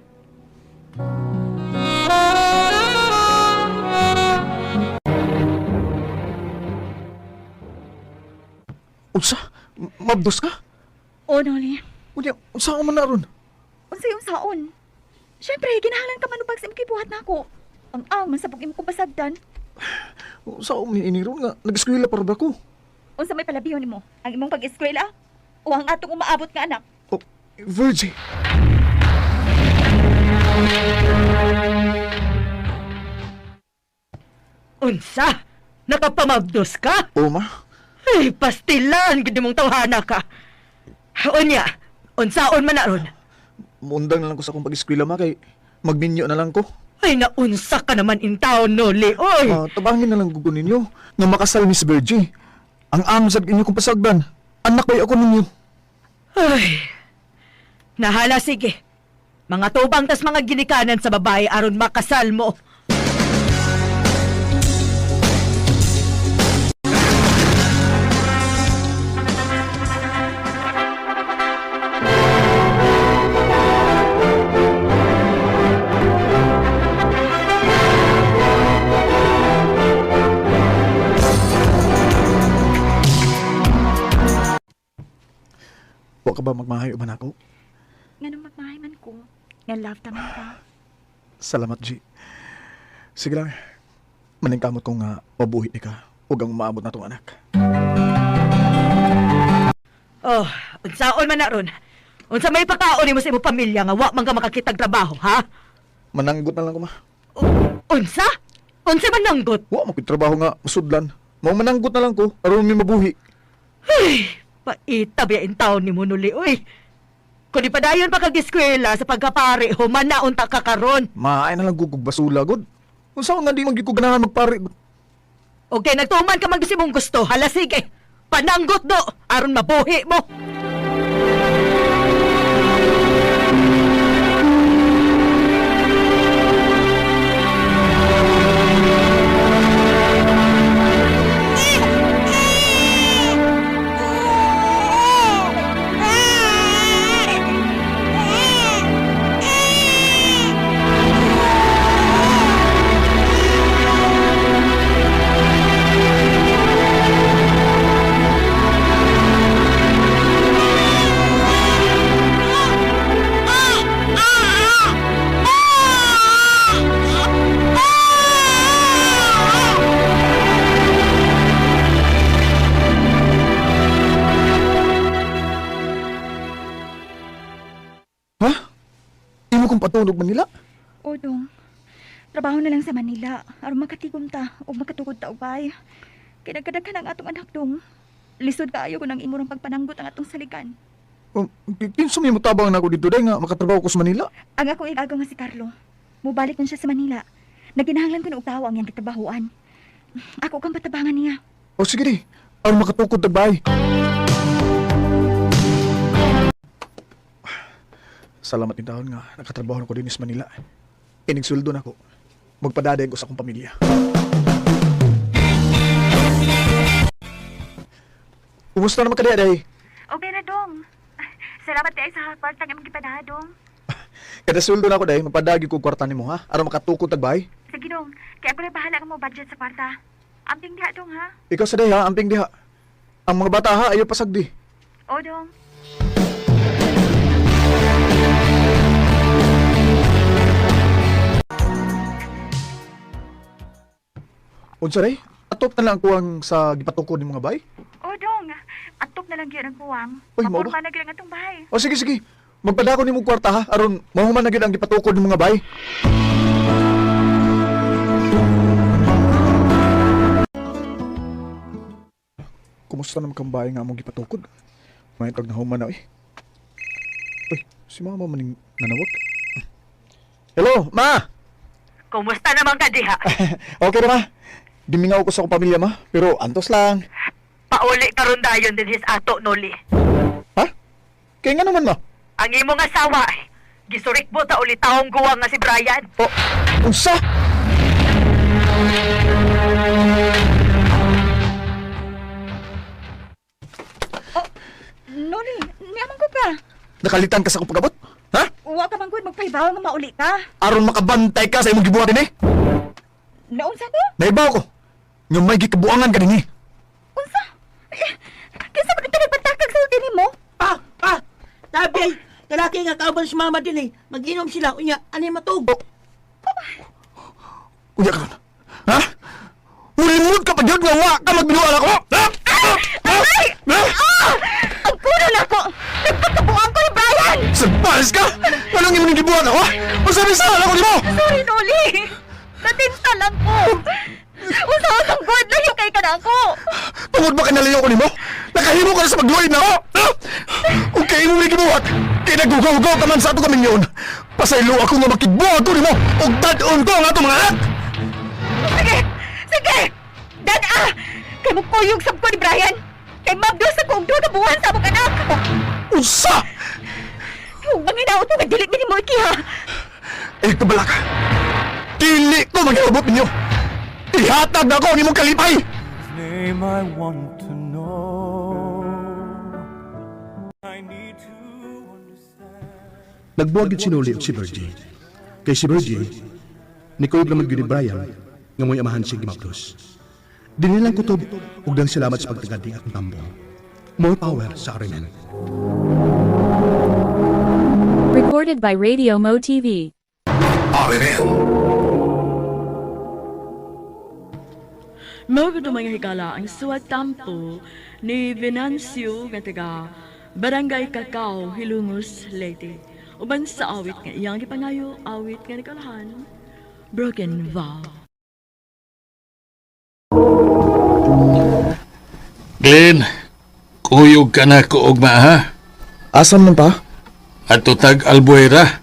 Unsa? Mabdos ka? O, Noli. Unya, unsa man na ron? Unsay unsaon? Siyempre, ginahalan ka manubag sa imong gibuhat nako. Ang man sa pag-imo ko basagdan. Unsa man iniron nga nag-eskwela para ba ko? Unsa may palabihon nimo? Ang imong pag-eskwela? O ang atong umaabot nga anak? Oh, Virgie. Unsa? Nakapamabdos ka? Oo, ma. Ay, pastilan, gid mong tawhana ka. Unya, unsaon man na ron? Muundang na lang ko sa akong pag-eskwela, ma, kay magminyo na lang ko. Ay, naunsa ka naman in town, Noli, oy! Tabangin na lang gugo ninyo nga makasal Miss Virgie. Ang amsad inyo kong pasagdan. Anak bay ako ninyo. Ay, nahala, sige. Mga tubang tas mga ginikanan sa babae aron makasal mo. Wa ka ba magmahayo man ako? Nganong magmahay man ko? Nga love taman ka? Salamat, G. Sige lang. Maningkamot ko nga mabuhi ni ka. Huwag ang maabot na tong anak. Oh, unsaon man na ron? Unsa may pakaon mo sa imong pamilya nga wa man ka makakitag trabaho, ha? Mananggot na lang ko, ma. Unsa? Unsa man nanggot? Wa magtrabaho nga masudlan. Mao mananggot na lang ko aron mi mabuhi. Ay, paita biyain taon ni mo nuli, uy. Kung di pa dayon pa kag-eskwela sa pagkapare, humanaon ta ka karon. Maay na lang gugug basula, god. Kung saan nga di magiguganahan magpari. Okay, nagtuman ka man kasi mong gusto. Hala, sige. Pananggot do, aron mabuhi mo. Ha? Imo kong patunog Manila? O, dong. Trabaho na lang sa Manila. Aron makatigom ta o makatugod ta ubay. Kinagkadaghan ang atong anak, dong. Lisod kaayo ko ng imurang pagpananggot ang atong saligan. Kinsa may mutabang na ako dito day nga makatrabaho ko sa Manila? Ang akong igago nga si Carlo. Mubalik man siya sa Manila. Naginahanglan ko na ugtawa ang iyang kitrabahoan. Ako kang patabangan niya. O sige di, aron makatukod tagbay. Salamat ni taon nga nakatrabaho ko din sa Manila. Inigsuldo na ko. Magpadaday ko sa akong pamilya. Kumusta naman ka diya, day? Okay na, dong. Salamat tayo sa kwartang imong gipadala, dong. Kada suldo na ako, day. Magpadagi ko kwarta ni mo, ha? Aron makatukod tagbay. Sige, dong. Kaya ako na bahala ka mo budget sa kwarta. Amping diha, dong, ha? Ikaw sa day, ha? Amping diha. Ang mga bata, ha? Ayaw pasagdi. O, dong. Unsa day? Atop na lang ko ang sa gipatukod ni mga bay? O, dong. Atok na lang yun ang kuwang. Uy, mao ba? Mapurma na gyud ang atong bahay. O sige, sige. Magpadako ni mong kwarta, ha? Aron, mahuman na gid ang gipatukod ni mga bay. Kumusta naman kang bahay nga mong gipatukod? May tag na human na, eh. Uy, si mama maning nanawag. Hello, ma! Kumusta naman ka diha? Okay na, ma. Dimingaw ko sa akong pamilya, ma. Pero antos lang. Pauli karon dayon din his ato, Noli. Ha? Kaya nga naman, ma. Ang imong asawa, gisurik mo ta uli taong guwang nga si Brian. Oh, unsa? Noli, niyaman ko ka. Nakalitan ka sa akong pagabot? Ha? Uwa ka man gud magpahibaw nga mauli ka. Aron makabantay ka sa imong gibuhat din, eh. Naunsa ko? Naibaw ko. Nga may gikabuangan ka din, eh. Unsa? Kinsa man ito Lalaki nga kauban si mama din eh. Mag-inom sila. Unya, ano yung matug? Uya ka na. Ha? Mulimod ka pa dyan nga wa ka magbinual ako? Ha? Ay! Ang kunan ako! Nagpatabuan ko ni Brian! Sagpalis ka? Anong imong gibuhat ako? Masabi sa ako ni mo? Sorry, Noli! Natinta lang ko! Usahan ang guard na yung kay ka na ako! Tungod ba kinalayo ko ni mo? Nakahimo ka na sa pagluwaid na ako? Ha? Kung kayo mo gibuhat, kaya nagugaw-gaw ka man sa ato kaming yun. Pasaylo ako nga makigbuhat ko ni mo o dadon ko ang ato mga anak! Sige! Sige! Dada! Kay mo kuyog sab ko ni Brian! Kay mabdos ako og duha ka buwan sa among anak! Usa! Huwag manginaot mo, nagdilit mo ni mo ikiha! Eh, kabala ka! Dili ko mag-iabot ninyo! Ihatag na ako ni mong kalipay! Name I want to know. I need to understand. Nagbuwagit sinuli si Virgie. Kay si Virgie, ni Koyog naman yun ni Brian, nga mo'y amahan siya gimapdos. Dinilang kutob, ug dang salamat sa pagtagading at tambong. More power sa Arimen. Recorded by Radio Mo TV. Mga mga higala ang suwat tampo ni Venancio nga taga Barangay Kakao, Hilungos, Leyte. Uban sa awit nga iyang gipangayo, awit nga nagkalahan, Broken Vow. Glenn, kuyog ka na ko og maaha. Asam man pa? At tutag Albuera.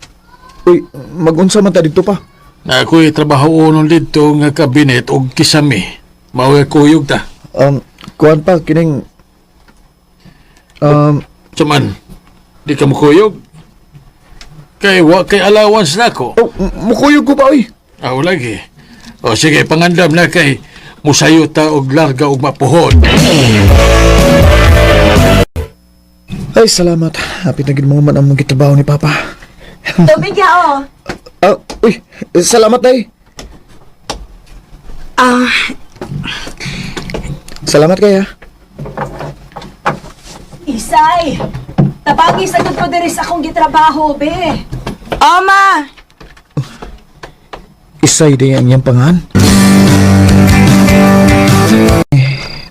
Uy, mag-unsa man ta dito pa? Na ako'y trabaho unon dito nga kabinet og kisame. Mawag kuyog ta. Kuhan pa, kining... Saman, di ka mukuyog? Kay wa kay allowance na ko. Oh, mukuyog ko pa, uy. Ako lagi. O sige, pangandam na kay musayo ta og larga og mapuhon. Ay, salamat. Hapit na gid mo man ang magitrabaho ni Papa. Tubig ya, oh! Uy, salamat, day. Salamat kaya. Isay! Tabagi sa ko diri sa akong gitrabaho, be! Oma! Isay day ang iyang pangan.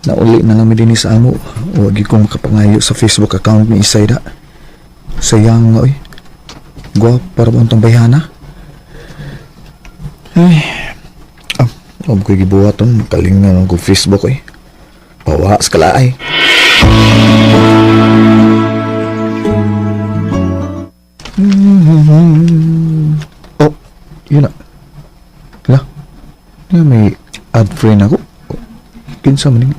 Nauli na lang mi din sa amo. Huwag ko makapangayo sa Facebook account ni Isay da. Sayang nga, oy. Gwa para ba ang bayhana? Ay. Huwag ko'y gibuhaton. Kalingan ko Facebook, oy. Pawas ka laay. Oh, yun na. Hala. May add friend ako. Kinsa man ini.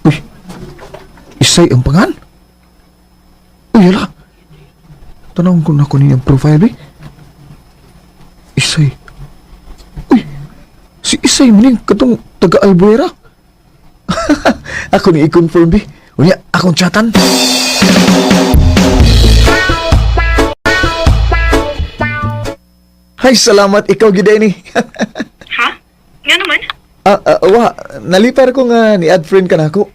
Uy. Isay ang pangan. Uy, hala. Tanong ko na ko niyang profile, eh. Isay. Uy. Si Isay man yung katong taga-Albuera. Ako ni i-confirm, eh. Unya, akong chatan. Ay, salamat. Ikaw, Gideni. Ha? Nga naman? Nalipar ko nga ni add friend ka na ako.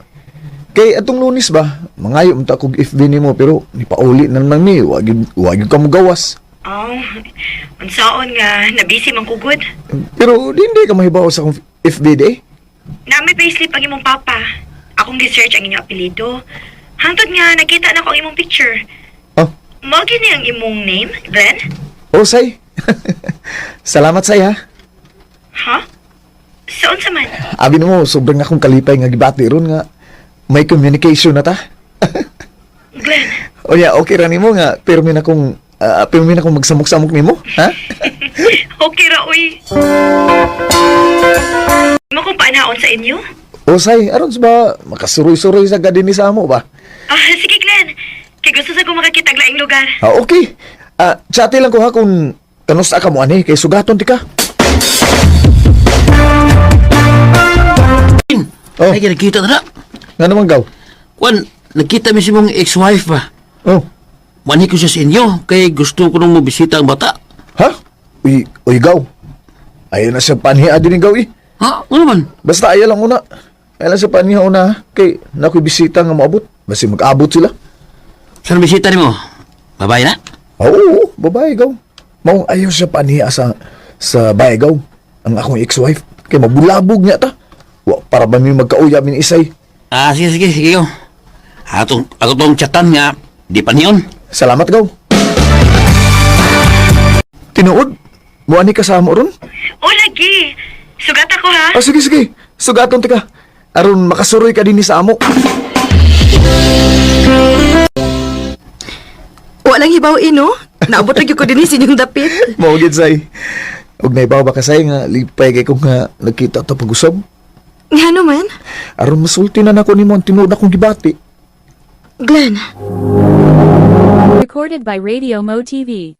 Kay atong Lunes ba, mangayo mo ta kog FB ni mo, pero ni pauli na naman mi, wag ka mo gawas. Oh, unsaon nga, nabisi man kugod. Pero hindi ka mahibaw sa akong FB day. Na may payslip ang imong papa. Akong research ang inyong apelido. Hangtod nga, nakita na ko ang imong picture. Oh, Mo gini ang imong name, Glenn? Say. Salamat say ha. Ha? Saan sa man? Abi mo, sobrang akong kalipay nga gibati ron nga may communication na ta. Glenn? O ya, okay ra nimo nga pirmi na kong magsamok-samok nimo, ha? Okay ra, uy. Mo kung paanaon sa inyo? Say, aron ba makasuroy-suroy sa gadini sa amo ba? Sige, Glenn. Kay gusto sa kong makakita ang laing lugar. Okay. Chati lang ko ha kung kanusta ka mo ani kay sugaton ti ka. Oh, Ay, nakita na na. nga naman gaw. Kwan, nakita mi si mong ex-wife ba? Oh, Mani ko siya sa inyo, kay gusto ko nung mabisita ang bata. ha? Uy gaw. Ayaw na siya panhiya din gaw eh. Ha? Ano naman? Basta ayaw lang una. Ayaw lang siya panhiya una ha? Kay nakoy bisita nga maabot. Basi mag-abot sila. Saan bisita ni mo? Babae na? Oo, babae gaw. Maong ayaw siya paniya sa baegaw. Ang akong ex-wife. Kaya mabulabog niya ta. Wa para ba may magkauyab min isay. Sige yo. Ako tong chatan nga, di pa niyon. Salamat gaw. Tinuod, muani ka sa amo ron? O, lagi. Sugat ako, ha? Oh, sige. Sugaton tika. Aron makasuroy ka din sa amo. Walang hibaw ino. Naabot lagi ko din sa inyong dapit. Maugid say. Ug naibaw ba ka say nga lipay kay kung nga nagkita ta pag-usab? Nga naman. Aron masulti na nako nimo ang tinuod akong gibati. Glenn, Recorded by Radio Mo TV.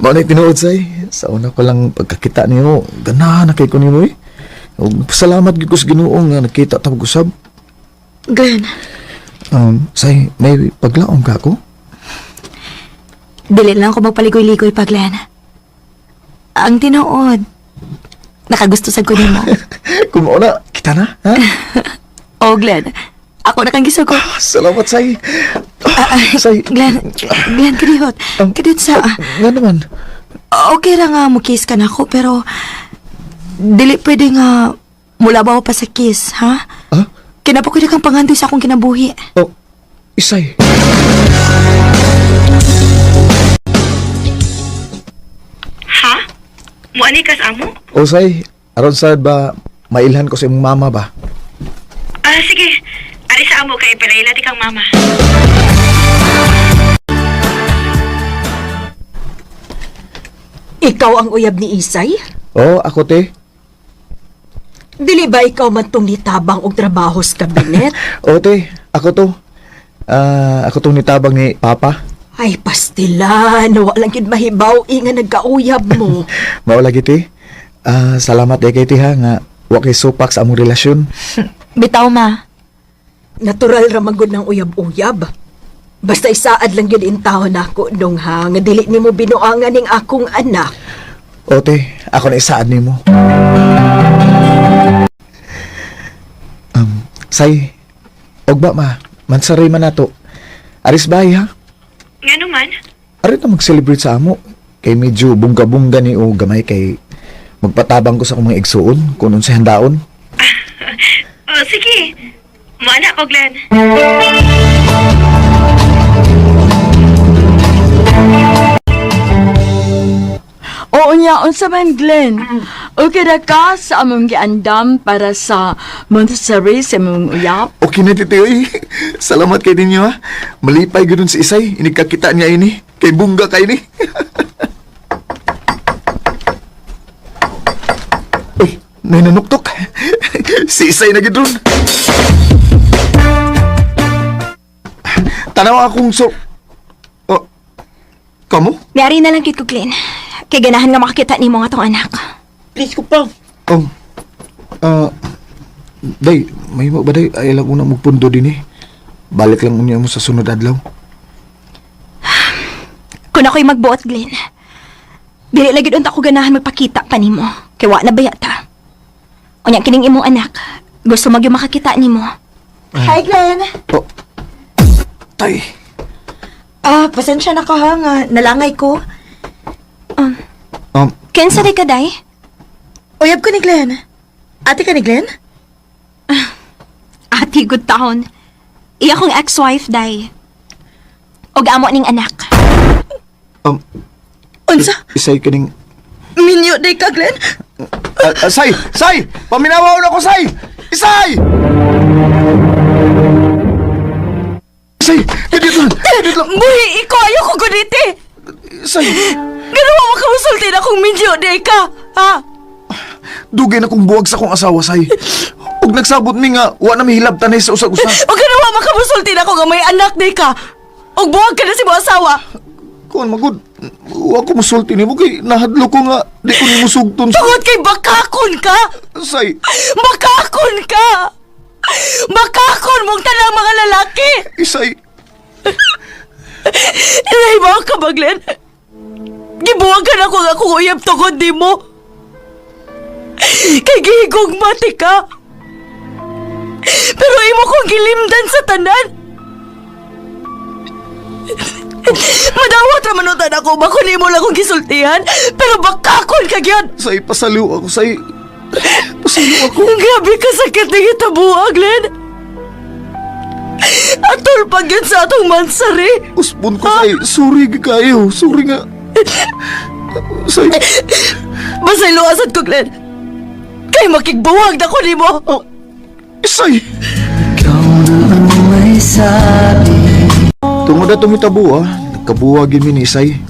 Mao na tinuod say. Sa una ko lang pagkakita niyo, ganahan na kay ko nimo eh. Ug salamat gyud ko sa Ginoo nga nakita ta pag-usab. Glenn, Say, may paglaom ka ako? dili lang ako magpaligoy-ligoy pa, Glenn. Ang tinuod, nakagusto sa ko nimo. Kung na, kita na, ha? O, Glenn, ako na kang gisugot. Salamat, say. Say, Glenn, kadihot. Kadihot sa... nga naman. Okay ra nga mo kiss ka na ako, pero... Dili pwede nga... Mulabaw pa sa kiss, ha? Ha? Kinapakita kang pangandoy sa akong kinabuhi. Oh, isay. Ha? Muani kas amo? O, say, aron sad ba, mailhan ko sa imong mama ba? Sige. Ari sa amo kay palailati kang mama. Ikaw ang uyab ni Isay? Oo, ako te. Dili ba ikaw man tong nitabang og trabaho sa kabinet? Oo, te. Ako to. Ako tong nitabang ni Papa. Ay, pastila. Nawalang yun mahibaw. Nga nagkauyab mo. Mao lagi te. Salamat day kay te ha nga wa kay supak sa among relasyon. Bitaw, ma. Natural ramagod ng uyab-uyab. Basta isaad lang yun in taon ako nung ha. Nga dili ni mo binuangan ning akong anak. O te, ako na isaad nimo. Say, ogba ma, mansaray man nato. Aris bahay ha? Nga naman? Arit na mag-celebrate sa amo. Kay medyo bungga-bungga ni o gamay kay magpatabang ko sa akong mga igsuon kung sa handaon. Sige. Muana ko, Glenn. Oo niya, unsa man Glenn. Okay ra ka sa among giandam para sa Montessori sa among uyap. Okay na titiyo eh. Salamat kay ninyo ha. Malipay ganoon si Isay. Inigkakita niya ini. Kay bungga kay ni. Uy, may nanuktok. Si Isay na gidron. Tanaw akong Oh, kamo? Mayari na lang kit ko, Glenn. Kay ganahan nga makakita ni mo nga tong anak. Please ko pa. Day, may mo ba day? Ay lang una magpundo din eh. Balik lang unya mo sa sunod adlaw. Kung ako'y magbuot, Glenn, dili lagi doon ako ganahan magpakita pa ni mo. Kaya wa na bayata. O niya, kining imong anak, gusto magyo makakita ni mo. Hi, Glenn. Oh, tay. Pasensya na ka ha nga, nalangay ko. Kensa di ka, day? Uyab ko ni Glenn. Ate ka ni Glenn? Ati, good taon. Iya kong ex-wife, day. Og amo ning anak. Unsa? Isay kaning... Minyo day ka, Glenn? Say! Say! Paminawaw na ko, Say! Isay! Say! Kadit lang! Buhi, ikaw ayoko guniti. Say! Ganawa mo kamusulti na kung minyo day ka, ha? Dugay na kong buwag sa kong asawa, Say. Ug nagsabot mi nga, wa na mihilab tanay sa usag-usa. O ganawa mo kamusulti na kung may anak day ka. O buwag ka na si mo asawa. Kuan magud, wa ko musulti nimo kay nahadlo ko nga di ko nimo sugton. Tungod kay bakakon ka. Say, Bakakon ka. Bakakon mong tanang mga lalaki. Isay, Nahibaw ka ba, Glenn? Gibuwag ka na kung ako uyab tungod di mo. Kay gihigog mati ka. Pero imo kong gilimdan sa tanan. Madawat ra manutan ako ba kung imo lang kong gisultihan, pero bakakon ka gyud. Say, pasaliw ako, say. Pasaliw ako. Grabe ka sakit na gitabuag, Len. Atol pag yun sa atong mansari. Uspon ko, say. Sorry kayo. Sorry nga. Say. Basay luasad ko, Glenn. Kay makigbuwag na ko ni mo. Say. Tungod na tumitabu, nagkabuwag yun minisay.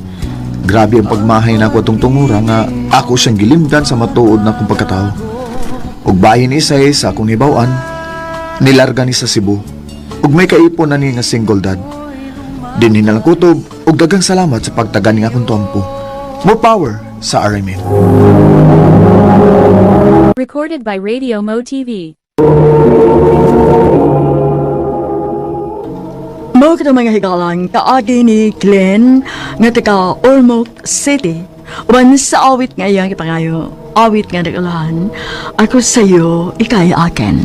Grabe ang pagmahay na ako atong tungura nga ako siyang gilimdan sa matuod na akong pagkatao. Ug bahin isay sa akong hibawan, nilarga ni sa Cebu. Ug may kaipon na ni nga single dad. Dinhi na lang kutob ug daghang salamat sa pagtagan ni akong tuampo. More power sa RMN. Recorded by Radio Mo TV. Mao kita mga higalang kaagi ni Glenn nga taga Ormoc City. Uban sa awit nga iyang ipangayo, awit nga nagalahan, ako sa'yo, ikay akin.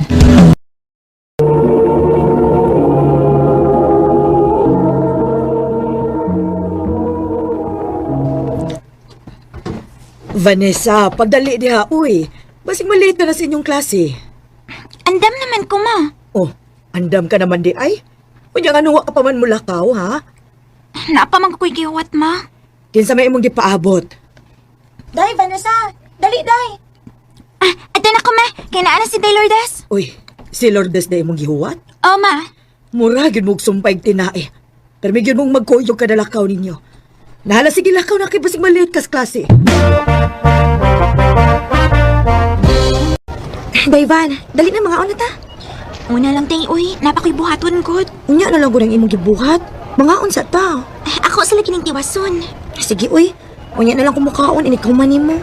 Vanessa, pagdali diha, uy. Basig maliit na sa inyong klase. Andam naman ko, ma. Oh, andam ka naman di ay. Kunya nga nuwa ka pa man mulakaw, ha? Naapamang ko'y giwat, ma. Kinsa may imong gipaabot. Day, Vanessa. Dali, day. Ito na ko, ma. Kaya naana si Day Lourdes. Uy, si Lourdes na imong gihuwat? Oh, ma. Mura, yun mong sumpay tinae. Pero may yun mong magkuyog ka na lakaw ninyo. Nahala, sige lakaw na kay basig maliit kas klase. Dayvan, dali na mga una ta. Una lang tayo, uy. Napakoy buhaton, good. Unya na lang ko ng imong gibuhat. Mga unsa ta. Ako sa lagi ng tiwason. Sige, uy. Unya na lang kumukaon, inikaman mo.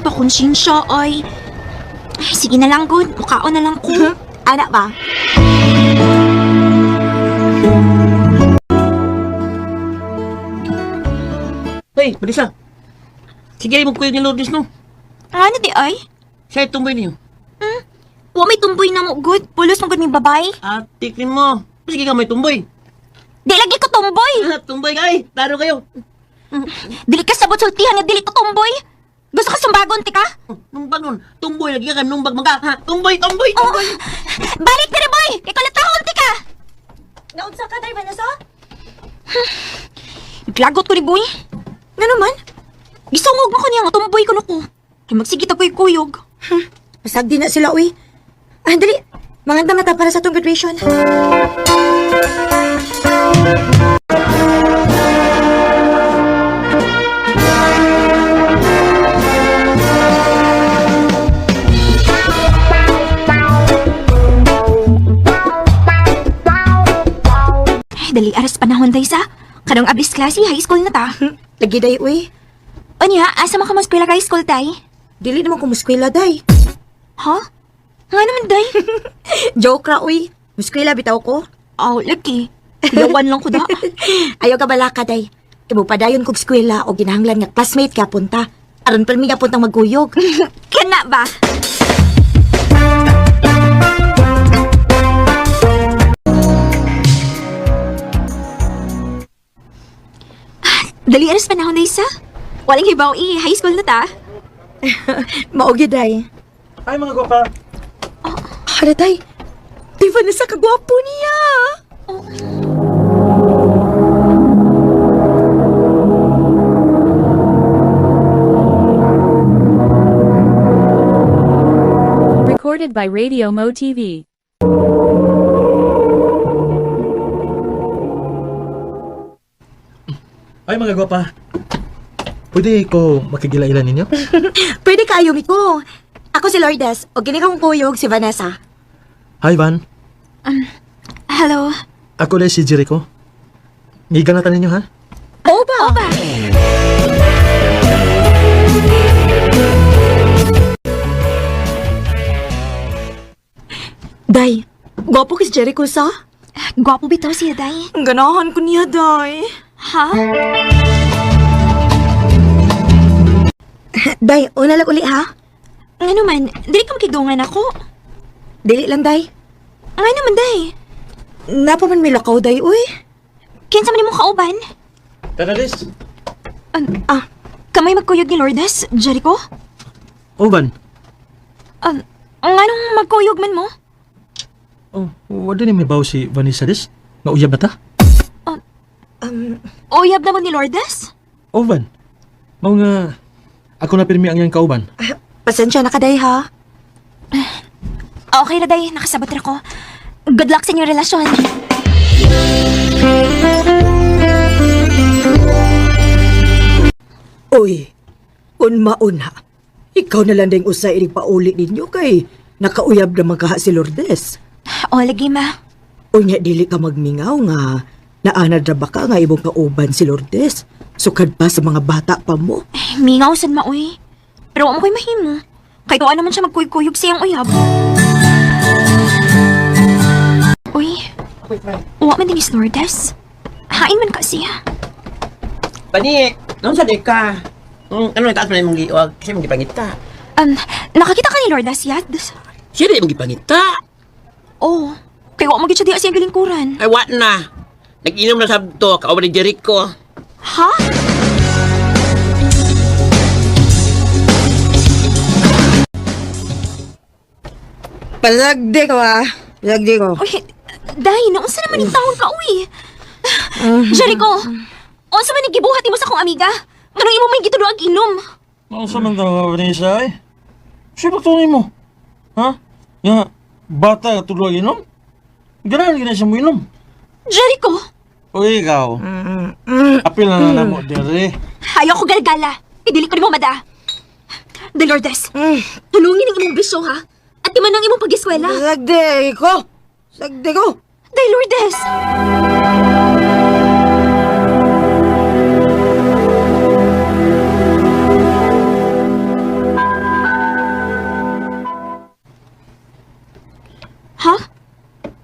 Pakonsensya, ay. Ay, sige na lang, good. Mukaon na lang ko. Anak ba? Hey, Marisa. Sige, magkuya ni Lourdes, no? Ano di, ay? Siya tumboy niyo. Wa may tumboy na mo, good. Pulos mo, good, may babay. Atikin mo. Sige ka may tumboy. Di lagi ko tumboy. Tumboy ka eh. Taro kayo. Dili ka sabot sultihan nga dili ko tumboy. Gusto ka sumbagon, tika? Numbag nun. Tumboy lagi ka. Numbag mga. Ha? Tumboy, tumboy, tumboy. Balik na boy! Ikalatahon, tika! Naunsa ka, Day Vanessa? Glagot ko ni boy. Nga naman? Gisungog mo ko niya nga tumboy ko nuko. Kaya magsigit ako'y kuyog. Masagdi na sila, uy. Dali. Mangandam na ta para sa itong graduation. Ay, dali aras panahon day sa. Kadong abis klase, high school na ta. Lagi, Day, uy. Anya, asa makamaskwela ka high school, tay? Dili naman kumuskwela, Day. Ha? Nga naman, day? Joke ra, uy. Muskwela, bitaw ko. Oh, lagi. Kuyawan lang ko da. Ayaw ka bala ka, Day. Kimo padayon kog eskwela o ginahanglan nga classmate ka punta. Aron pa mi puntang magkuyog. Kana ba? Dali aras panahon na isa. Walang hibaw high school na ta. Maogi, Day. Ay, mga gwapa. Hala, Day. Di Vanessa kagwapo niya. Recorded by Radio Mo TV. Ay, mga gwapa. Pwede ko makigila-ila ninyo? Pwede ka, Ayumi ko. Ako si Lourdes, o gini kong kuyog si Vanessa. Hi, Van. Hello. Ako din si Jericho. Ngiganatan ninyo, ha? Oba! Oba. Day, gwapo kis Jericho sa? Gwapo bitaw siya, day. Ganahan ko niya, Day. Ha? Day, una lang uli, ha? Ano man, dili ka makigungan ako. Dili lang, day. Nga naman, day. Napa man may lakaw, day, uy. Kinsa man imong kauban? Tara, Liz. Kamay magkuyog ni Lourdes, Jericho? Oban. Nga nung magkuyog man mo? Oh, wala ni may baw si Vanessa, Liz. Mauyab na ta? Uyab naman ni Lourdes? Oban. Mao nga, ako na pirmi ang iyang kauban. Pasensya na ka, day, ha? Okay na, day. Nakasabot na ko. Good luck sa inyong relasyon. Uy, kung mauna, ikaw na lang ding usay ining pauli ninyo kay nakauyab naman kaha si Lourdes. O, lagi ma. Unya dili ka magmingaw nga naanad na baka nga ibong kauban si Lourdes. Sukad pa sa mga bata pa mo. Mingaw sad maoy. Pero wala mo ko'y mahimo. Kay tuwa naman siya magkuyog-kuyog siyang uyab. Uy, wala man din is Lourdes. Hain man ka siya. Pani, nung sa ka? Ano itaas mo na yung giwag? Kasi mong gipangita. Nakakita ka ni Lourdes yat? Siya rin yung gipangita. Oo. Kaya wala magiging siya di siyang galingkuran. Ay, what na? Nag-inom na sabto, kauban ni Jericho. Ha? Palagdi ko, ah. Palagdi ko. Uy, Day, naunsa naman yung taon ka, uy. Jericho, unsa man nagibuhat mo sa akong amiga? Anong imo may gitudo ang inom? Ang sa man ka, Vanessa, eh? Siya ba tunay mo? Ha? Nga, bata tulog inom? Ganaan siya mo inom. Jericho, O ikaw, apil na na mo, dere. ayaw ko galgala. Idili ko ni mo, mada. Lourdes, tulungin ang imong bisyo, ha? At di man ang imong pag-eskwela. Sagdi ko. Sagdi ko. Day, Lourdes! Ha?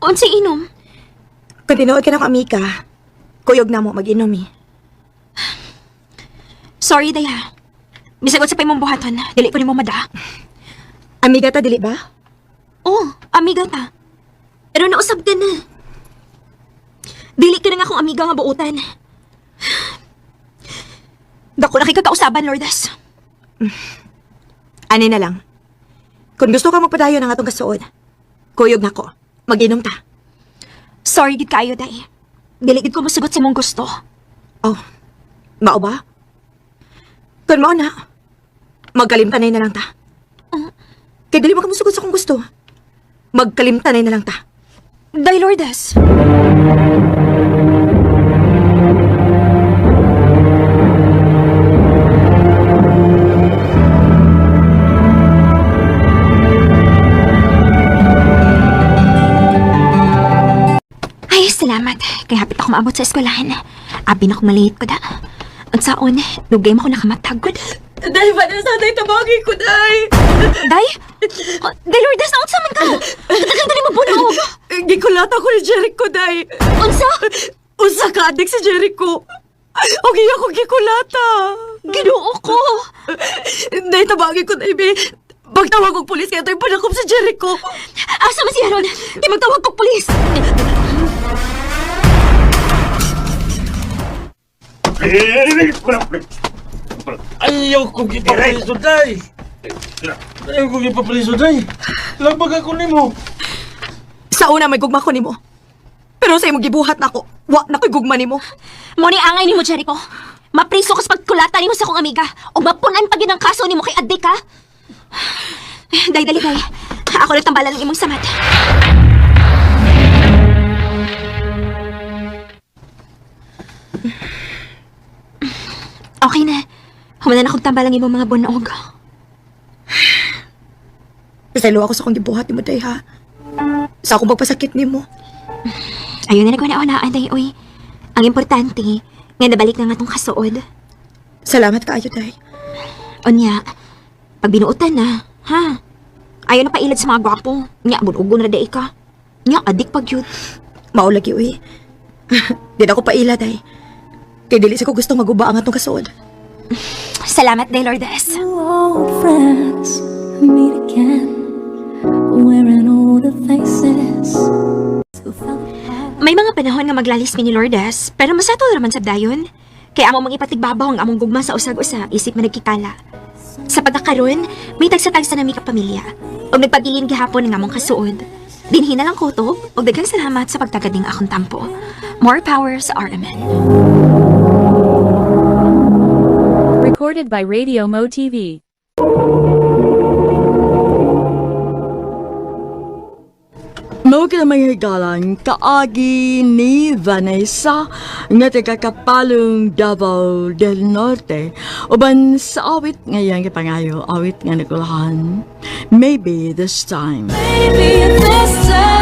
Unsa inom? Kung tinuod ka na ko, Amika, kuyog na mo mag-inom, eh. Sorry, Day, ha? Bisagot sa pa imong buhaton, dili ko ni mo, mada. Amiga ta, dili ba? Oh, amiga ta. Pero nausab ka na. Dili ka na nga akong amiga nga buutan. Dako na kay kakausaban, Lourdes. Ani na lang. Kung gusto ka magpadayo ng atong kasuod, kuyog na ko. Mag-inom ta. Sorry gid kayo, Day. Dili gid ko masagot sa imong gusto. Oh, mao ba? Kung mao na, magkalimtanay na lang ta. Kaya dili mo ka musugot sa kong gusto. Magkalimtanay na lang ta. Day, Lourdes. Ay, salamat. Kaya hapit ako maabot sa eskwelahan. Abi na ako malate ko da. Ang saon, nugay mo ako nakamatagod. Day, Vanessa, day, tabagi ko, day. Day? Day, Lourdes, naon sa man ka? Tagal dali mo bunog. Gikulata ko ni Jericho, day. Unsa? Unsa ka, adik si Jericho. Og iya ko gikulata. Ginoo ko. Day, tabagi ko, day, be. Pagtawag kong pulis kaya tayo panakop si Jericho. Asa man si Haron? Di magtawag kong pulis. Ayaw ko gipapriso, day! Ayaw ko gipapriso, day! Labag ako ni mo! Sa una may gugma ko nimo. Pero sa imong gibuhat nako, wa na ko'y gugma nimo. Mo ni angay ni mo, Jericho. Mapriso ka sa pagkulata ni mo sa kong amiga. O mapunan pa ang kaso ni mo kay adik, ha? Day, dali, day. Ako nagtambalan ng imong samat. Okay na. Humanan akong tambalang imong mga bunog. Pasalo ako sa kong gibuhat nimo, day, ha? Sa akong pagpasakit nimo. Ayun na nagwana-unaan, day, oy. Ang importante, nga nabalik na nga tong kasuod. Salamat kaayo, day. Onya, pag binuutan na, ha? Ayaw na pailad sa mga gwapo. Nya, bunugo na day ka. Nya, adik pag yun. Maulagi, uy. Di na ako paila, day. Kaya dili sa ko gusto maguba ang atong kasuod. Salamat, day, Lourdes. Old friends meet again, wearing all the faces. May mga panahon nga maglalis mi ni Lourdes, pero masatol raman sa dayon. Kaya amo mang ipatigbabaw ang among gugma sa usag-usa, isip man nagkikala. Sa pagkakaroon, may tagsa-tagsa na mi kapamilya. O nagpabilin gihapon ng among kasuod. Dinhi na lang kutob, o daghang salamat sa pagtagading akong tampo. More power sa RMN. Recorded by Radio Mo TV. Mao ka mga higalan kaagi ni Vanessa nga taga Kapalong, Davao del Norte uban sa awit ngayang ipangayo awit nga nagulahan. Maybe this time. Maybe this time.